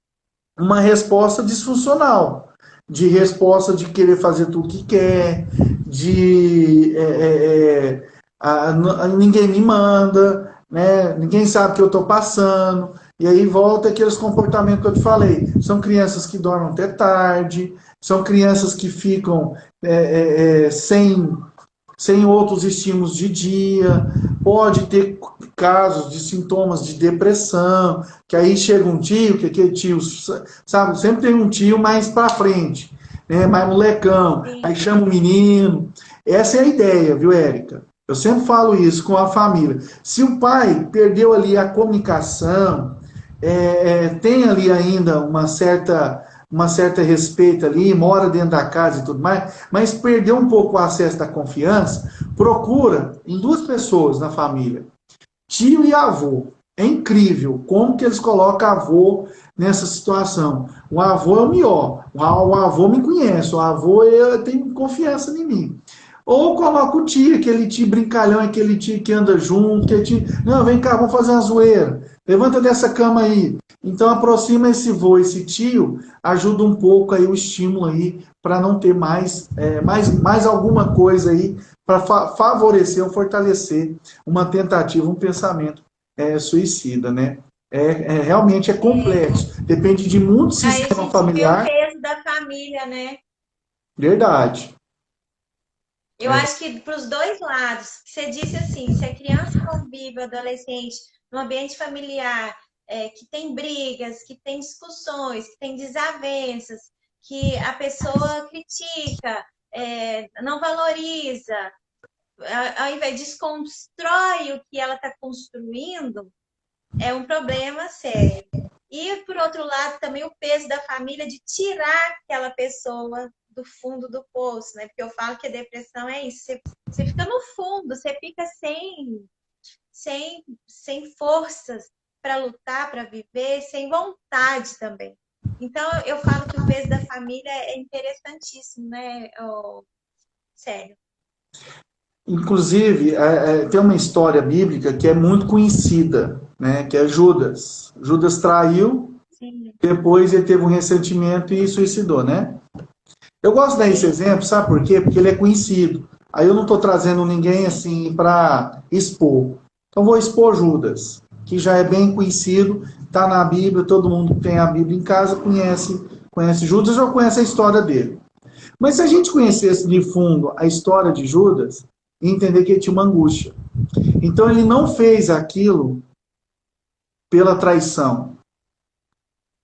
resposta disfuncional, de resposta de querer fazer tudo que quer, de ninguém me manda, né, ninguém sabe o que eu estou passando, e aí volta aqueles comportamentos que eu te falei. São crianças que dormem até tarde, são crianças que ficam sem outros estímulos de dia, pode ter casos de sintomas de depressão, que aí chega um tio, que aquele tio, sabe, sempre tem um tio mais para frente, né, mais molecão, aí chama o menino. Essa é a ideia, viu, Érica? Eu sempre falo isso com a família. Se o pai perdeu ali a comunicação, tem ali ainda uma certa respeito ali, mora dentro da casa e tudo mais, mas perdeu um pouco o acesso da confiança, procura em duas pessoas na família, tio e avô. É incrível como que eles colocam avô nessa situação. O avô é o melhor, o avô me conhece, o avô tem confiança em mim. Ou coloca o tio, aquele tio brincalhão, aquele tio que anda junto, aquele tio, não, vem cá, vamos fazer uma zoeira, levanta dessa cama aí. Então aproxima esse vô, esse tio, ajuda um pouco aí o estímulo aí, para não ter mais alguma coisa aí, para favorecer ou fortalecer uma tentativa, um pensamento suicida, né? Realmente é complexo, depende de muito sistema familiar. Aí a gente vê o peso da família, né? Verdade. Eu acho que para os dois lados, você disse assim, se a criança convive, o adolescente, no ambiente familiar, que tem brigas, que tem discussões, que tem desavenças, que a pessoa critica, não valoriza, ao invés de desconstrói o que ela está construindo, é um problema sério. E, por outro lado, também o peso da família de tirar aquela pessoa do fundo do poço, né? Porque eu falo que a depressão é isso. Você fica no fundo, você fica sem forças para lutar, para viver, sem vontade também. Então, eu falo que o peso da família é interessantíssimo, né, Célio? Inclusive, tem uma história bíblica que é muito conhecida, né? Que é Judas. Judas traiu, sim, depois ele teve um ressentimento e suicidou, né? Eu gosto de dar esse exemplo, sabe por quê? Porque ele é conhecido. Aí eu não estou trazendo ninguém assim para expor. Então vou expor Judas, que já é bem conhecido, está na Bíblia, todo mundo que tem a Bíblia em casa conhece Judas ou conhece a história dele. Mas se a gente conhecesse de fundo a história de Judas, ia entender que ele tinha uma angústia. Então ele não fez aquilo pela traição.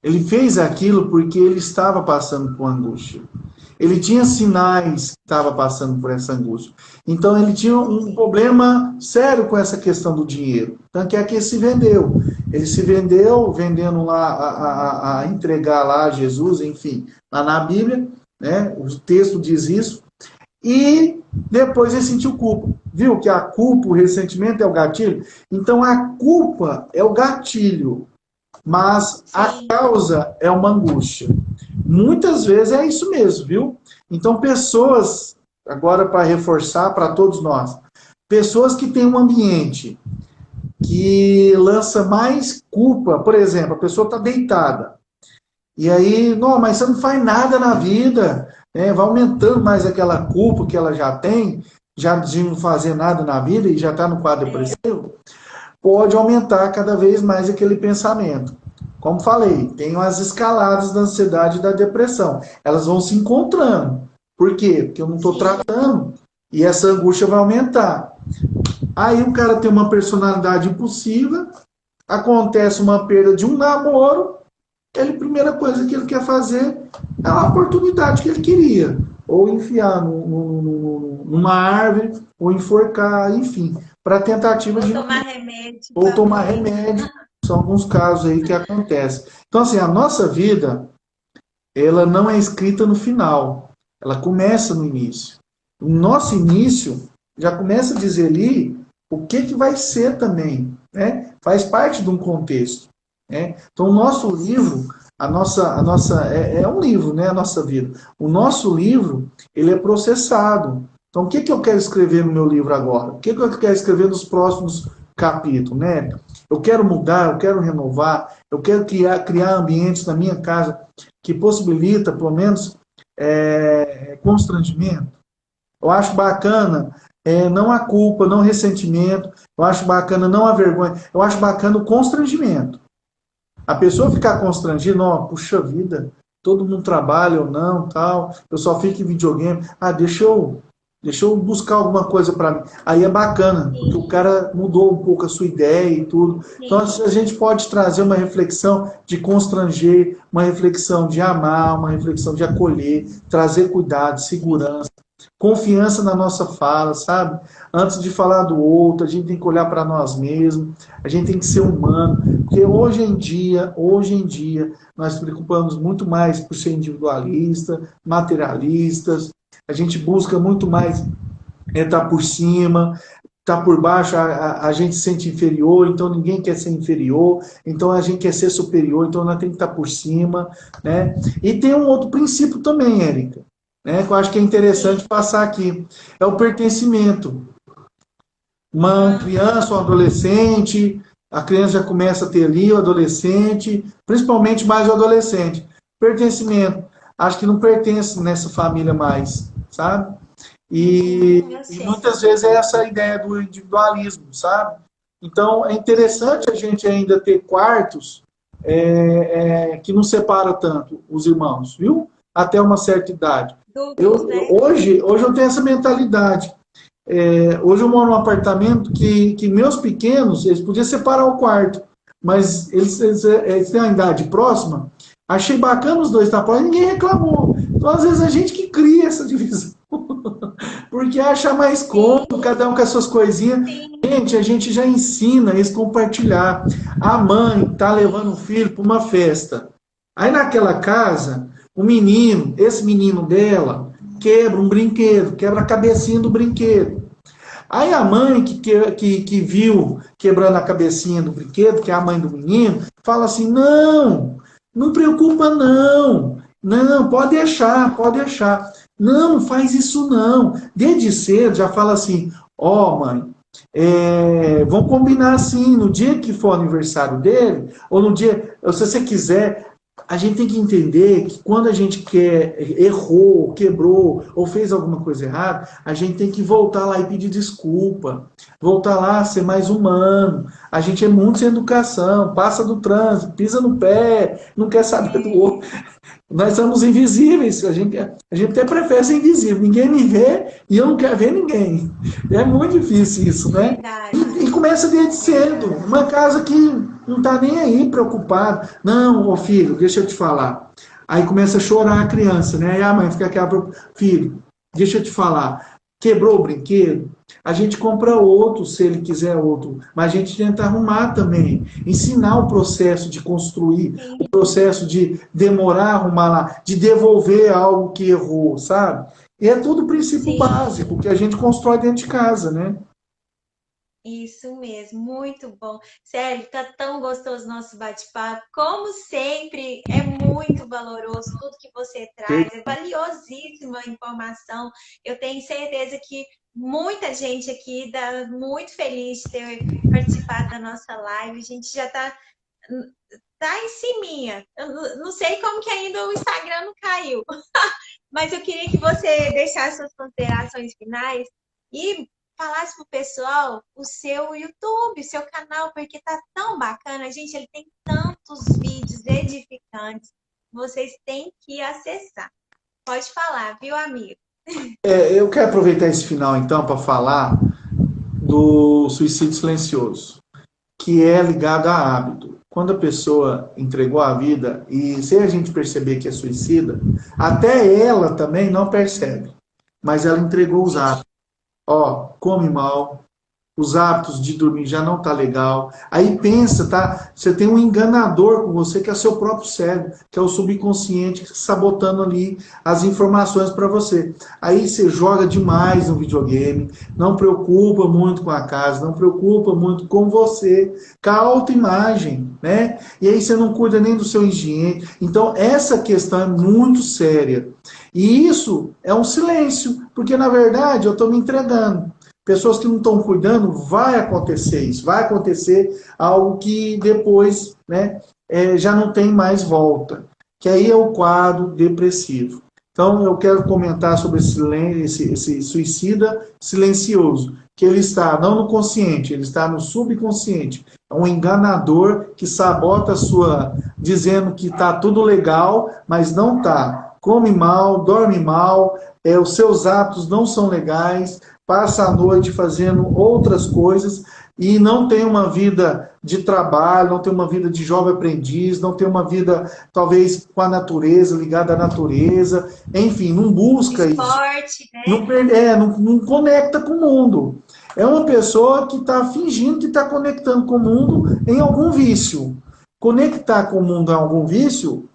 Ele fez aquilo porque ele estava passando por angústia. Ele tinha sinais que estava passando por essa angústia. Então ele tinha um problema sério com essa questão do dinheiro. Tanto é que ele se vendeu. Ele se vendeu, vendendo lá a entregar lá a Jesus, enfim, lá na Bíblia, né? O texto diz isso. E depois ele sentiu culpa. Viu que a culpa, o ressentimento é o gatilho? Então a culpa é o gatilho, mas a causa é uma angústia. Muitas vezes é isso mesmo, viu? Então pessoas, agora para reforçar para todos nós, pessoas que têm um ambiente que lança mais culpa, por exemplo, a pessoa está deitada, e aí, não, mas você não faz nada na vida, né? Vai aumentando mais aquela culpa que ela já tem, já de não fazer nada na vida e já está no quadro depressivo, pode aumentar cada vez mais aquele pensamento. Como falei, tem as escaladas da ansiedade e da depressão. Elas vão se encontrando. Por quê? Porque eu não estou tratando e essa angústia vai aumentar. Aí o cara tem uma personalidade impulsiva, acontece uma perda de um namoro, a primeira coisa que ele quer fazer é uma oportunidade que ele queria. Ou enfiar numa árvore, ou enforcar, enfim, para tentativa de... tomar remédio. Ou tomar remédio. São alguns casos aí que acontecem. Então, assim, a nossa vida, ela não é escrita no final. Ela começa no início. O nosso início já começa a dizer ali o que vai ser também, né? Faz parte de um contexto. Né? Então, o nosso livro, é um livro, né? A nossa vida. O nosso livro, ele é processado. Então, o que eu quero escrever no meu livro agora? O que eu quero escrever nos próximos capítulos, né? Eu quero mudar, eu quero renovar, eu quero criar ambientes na minha casa que possibilita, pelo menos, constrangimento. Eu acho bacana não a culpa, não o ressentimento, eu acho bacana não a vergonha, eu acho bacana o constrangimento. A pessoa ficar constrangida, não, puxa vida, todo mundo trabalha ou não, tal, eu só fico em videogame, deixa eu buscar alguma coisa para mim. Aí é bacana, porque o cara mudou um pouco a sua ideia e tudo. Então a gente pode trazer uma reflexão de constranger, uma reflexão de amar, uma reflexão de acolher, trazer cuidado, segurança, confiança na nossa fala, sabe? Antes de falar do outro, a gente tem que olhar para nós mesmos, a gente tem que ser humano, porque hoje em dia, nós nos preocupamos muito mais por ser individualista, materialistas, a gente busca muito mais estar por cima, estar por baixo, a gente se sente inferior, então ninguém quer ser inferior, então a gente quer ser superior, então nós temos que estar por cima, né? E tem um outro princípio também, Érica, né, que eu acho que é interessante passar aqui, é o pertencimento. Uma criança, um adolescente, a criança já começa a ter ali, o adolescente, principalmente mais o adolescente, pertencimento. Acho que não pertence nessa família mais, sabe? E muitas vezes é essa a ideia do individualismo, sabe? Então, é interessante a gente ainda ter quartos que não separa tanto os irmãos, viu? Até uma certa idade. Hoje eu tenho essa mentalidade. Hoje eu moro num apartamento que meus pequenos, eles podiam separar o quarto, mas eles têm uma idade próxima. Achei bacana os dois estar próximos, ninguém reclamou. Então, às vezes, a gente que cria essa divisão. Porque acha mais cômodo, cada um com as suas coisinhas. Gente, a gente já ensina eles compartilhar. A mãe está levando o filho para uma festa. Aí naquela casa, o menino, esse menino dela, quebra um brinquedo, quebra a cabecinha do brinquedo. Aí a mãe que viu quebrando a cabecinha do brinquedo, que é a mãe do menino, fala assim, não preocupa não, pode deixar, não faz isso não. Desde cedo já fala assim, mãe, vamos combinar assim, no dia que for aniversário dele, ou no dia, se você quiser, a gente tem que entender que quando a gente errou, quebrou, ou fez alguma coisa errada, a gente tem que voltar lá e pedir desculpa, voltar lá, ser mais humano. A gente é muito sem educação, passa do trânsito, pisa no pé, não quer saber do outro. Nós somos invisíveis, a gente até prefere ser invisível. Ninguém me vê e eu não quero ver ninguém. É muito difícil isso, né? Verdade, E começa desde cedo. verdade. Uma casa que não está nem aí preocupada. Não, ô filho, deixa eu te falar. Aí começa a chorar a criança, né? Aí a mãe fica aquela preocupada. Filho, deixa eu te falar. Quebrou o brinquedo? A gente compra outro se ele quiser outro. Mas a gente tenta arrumar também. Ensinar o processo de construir, o Sim, processo de demorar a arrumar lá, de devolver algo que errou, sabe? E é tudo princípio sim. básico que a gente constrói dentro de casa, né? Isso mesmo, muito bom. Sério, tá tão gostoso o nosso bate-papo. Como sempre, é muito valoroso tudo que você traz, é valiosíssima a informação. Eu tenho certeza que muita gente aqui está muito feliz de ter participado da nossa live. A gente já tá em ciminha. Eu não sei como que ainda o Instagram não caiu, mas eu queria que você deixasse suas considerações finais e falasse pro pessoal o seu YouTube, o seu canal, porque tá tão bacana. Gente, ele tem tantos vídeos edificantes. Vocês têm que acessar. Pode falar, viu, amigo? Eu quero aproveitar esse final, então, para falar do suicídio silencioso, que é ligado a hábito. Quando a pessoa entregou a vida, e se a gente perceber que é suicida, até ela também não percebe, mas ela entregou os hábitos. Ó, come mal, os hábitos de dormir já não tá legal. Aí pensa, tá? Você tem um enganador com você que é seu próprio cérebro, que é o subconsciente sabotando ali as informações para você. Aí você joga demais no videogame, não preocupa muito com a casa, não preocupa muito com você, com a autoimagem, né? E aí você não cuida nem do seu higiene. Então essa questão é muito séria. E isso é um silêncio, porque na verdade eu estou me entregando. Pessoas que não estão cuidando, vai acontecer isso, vai acontecer algo que depois, né, já não tem mais volta, que aí é o quadro depressivo. Então, eu quero comentar sobre esse suicida silencioso, que ele está não no consciente, ele está no subconsciente. É um enganador que sabota a sua, dizendo que está tudo legal, mas não está. Come mal, dorme mal, os seus hábitos não são legais, passa a noite fazendo outras coisas e não tem uma vida de trabalho, não tem uma vida de jovem aprendiz, não tem uma vida talvez com a natureza, ligada à natureza, enfim, não busca isso, Esporte, né? não conecta com o mundo. É uma pessoa que está fingindo que está conectando com o mundo em algum vício. Conectar com o mundo em algum vício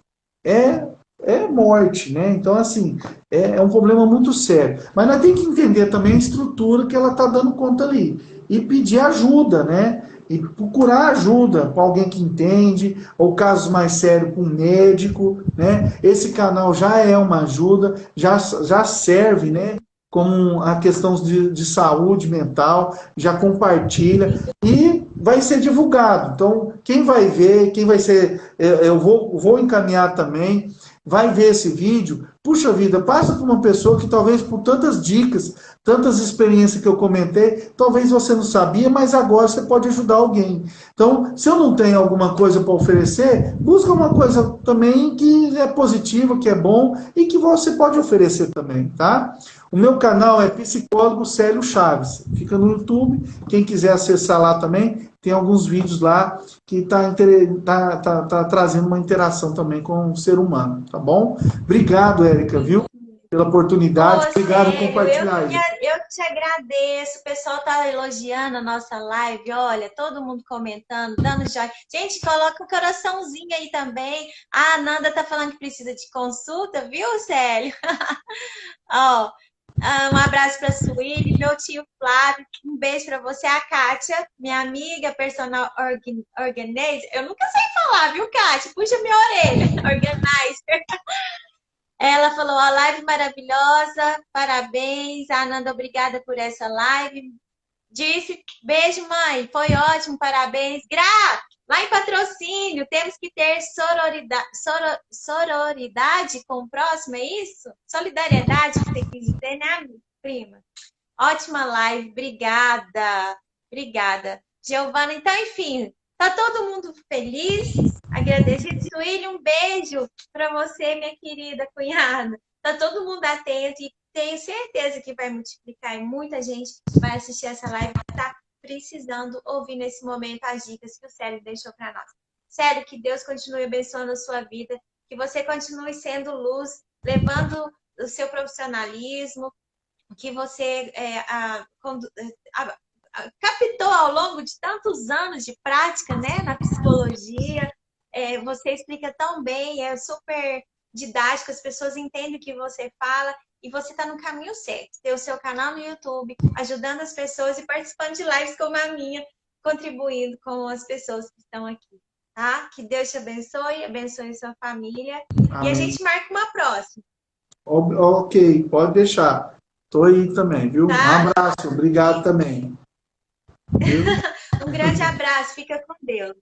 é, é morte, né? Então, assim, é um problema muito sério. Mas nós temos que entender também a estrutura que ela está dando conta ali. E pedir ajuda, né? E procurar ajuda com alguém que entende, ou casos mais sérios com um médico, né? Esse canal já é uma ajuda, já serve, né? Como a questão de saúde mental, já compartilha e vai ser divulgado. Então, quem vai ver, quem vai ser, eu vou encaminhar também, vai ver esse vídeo, puxa vida, passa para uma pessoa que talvez por tantas dicas, tantas experiências que eu comentei, talvez você não sabia, mas agora você pode ajudar alguém. Então, se eu não tenho alguma coisa para oferecer, busca uma coisa também que é positiva, que é bom e que você pode oferecer também, tá? O meu canal é Psicólogo Célio Chaves. Fica no YouTube. Quem quiser acessar lá também, tem alguns vídeos lá que tá trazendo uma interação também com o ser humano, tá bom? Obrigado, Érica, viu? Pela oportunidade. Ô, Obrigado por Célio, compartilhar aí. eu te agradeço. O pessoal tá elogiando a nossa live. Olha, todo mundo comentando, dando joinha. Gente, coloca um coraçãozinho aí também. A Ananda tá falando que precisa de consulta, viu, Célio? Ó, um abraço para a Suíne, meu tio Flávio, um beijo para você, a Kátia, minha amiga personal organizer. Eu nunca sei falar, viu, Kátia? Puxa minha orelha, organizer. Ela falou, a live maravilhosa, parabéns. Ananda, obrigada por essa live. Disse, beijo, mãe, foi ótimo, parabéns. Gra, lá em patrocínio, temos que ter sororidade com o próximo, é isso? Solidariedade que você quis dizer, né, prima? Ótima live, obrigada. Obrigada. Giovana, então, enfim, Tá todo mundo feliz, agradecido. Suíli, um beijo para você, minha querida cunhada. Tá todo mundo atento e tenho certeza que vai multiplicar e muita gente vai assistir essa live e tá precisando ouvir nesse momento as dicas que o Célio deixou para nós. Célio, que Deus continue abençoando a sua vida, que você continue sendo luz, levando o seu profissionalismo, que você captou ao longo de tantos anos de prática, né, na psicologia. Você explica tão bem, é super didático, as pessoas entendem o que você fala e você está no caminho certo. Ter o seu canal no YouTube, ajudando as pessoas e participando de lives como a minha, contribuindo com as pessoas que estão aqui. Tá? Que Deus te abençoe, abençoe sua família. E a Amém. gente marca uma próxima, Ok, pode deixar. Tô aí também, viu? Um tá? abraço, obrigado também. Viu? Um grande abraço, fica com Deus.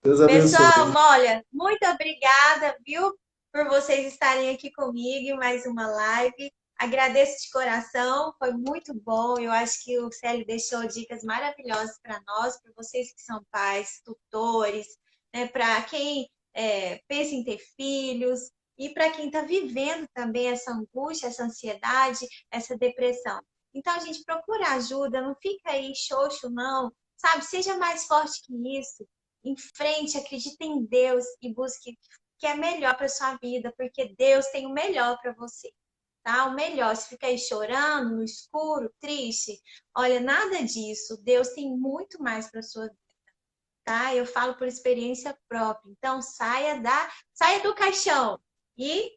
Deus Pessoal, abençoe. olha, muito obrigada, viu, por vocês estarem aqui comigo em mais uma live. Agradeço de coração, foi muito bom. Eu acho que o Célio deixou dicas maravilhosas para nós, para vocês que são pais, tutores, né, para quem pensa em ter filhos e para quem está vivendo também essa angústia, essa ansiedade, essa depressão. Então, a gente procura ajuda, não fica aí xoxo, não, sabe? Seja mais forte que isso, em frente, acredite em Deus e busque o que é melhor para sua vida, porque Deus tem o melhor para você, tá? O melhor. Se ficar aí chorando no escuro, triste, olha, nada disso. Deus tem muito mais para sua vida, tá? Eu falo por experiência própria. Então, saia do caixão e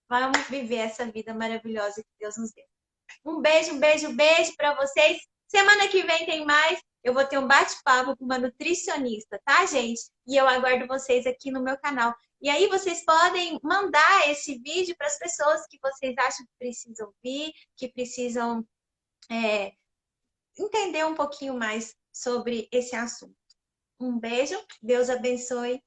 vamos viver essa vida maravilhosa que Deus nos deu. Um beijo, um beijo, um beijo para vocês. Semana que vem tem mais. Eu vou ter um bate-papo com uma nutricionista, tá, gente? E eu aguardo vocês aqui no meu canal. E aí vocês podem mandar esse vídeo para as pessoas que vocês acham que precisam ouvir, que precisam entender um pouquinho mais sobre esse assunto. Um beijo, Deus abençoe.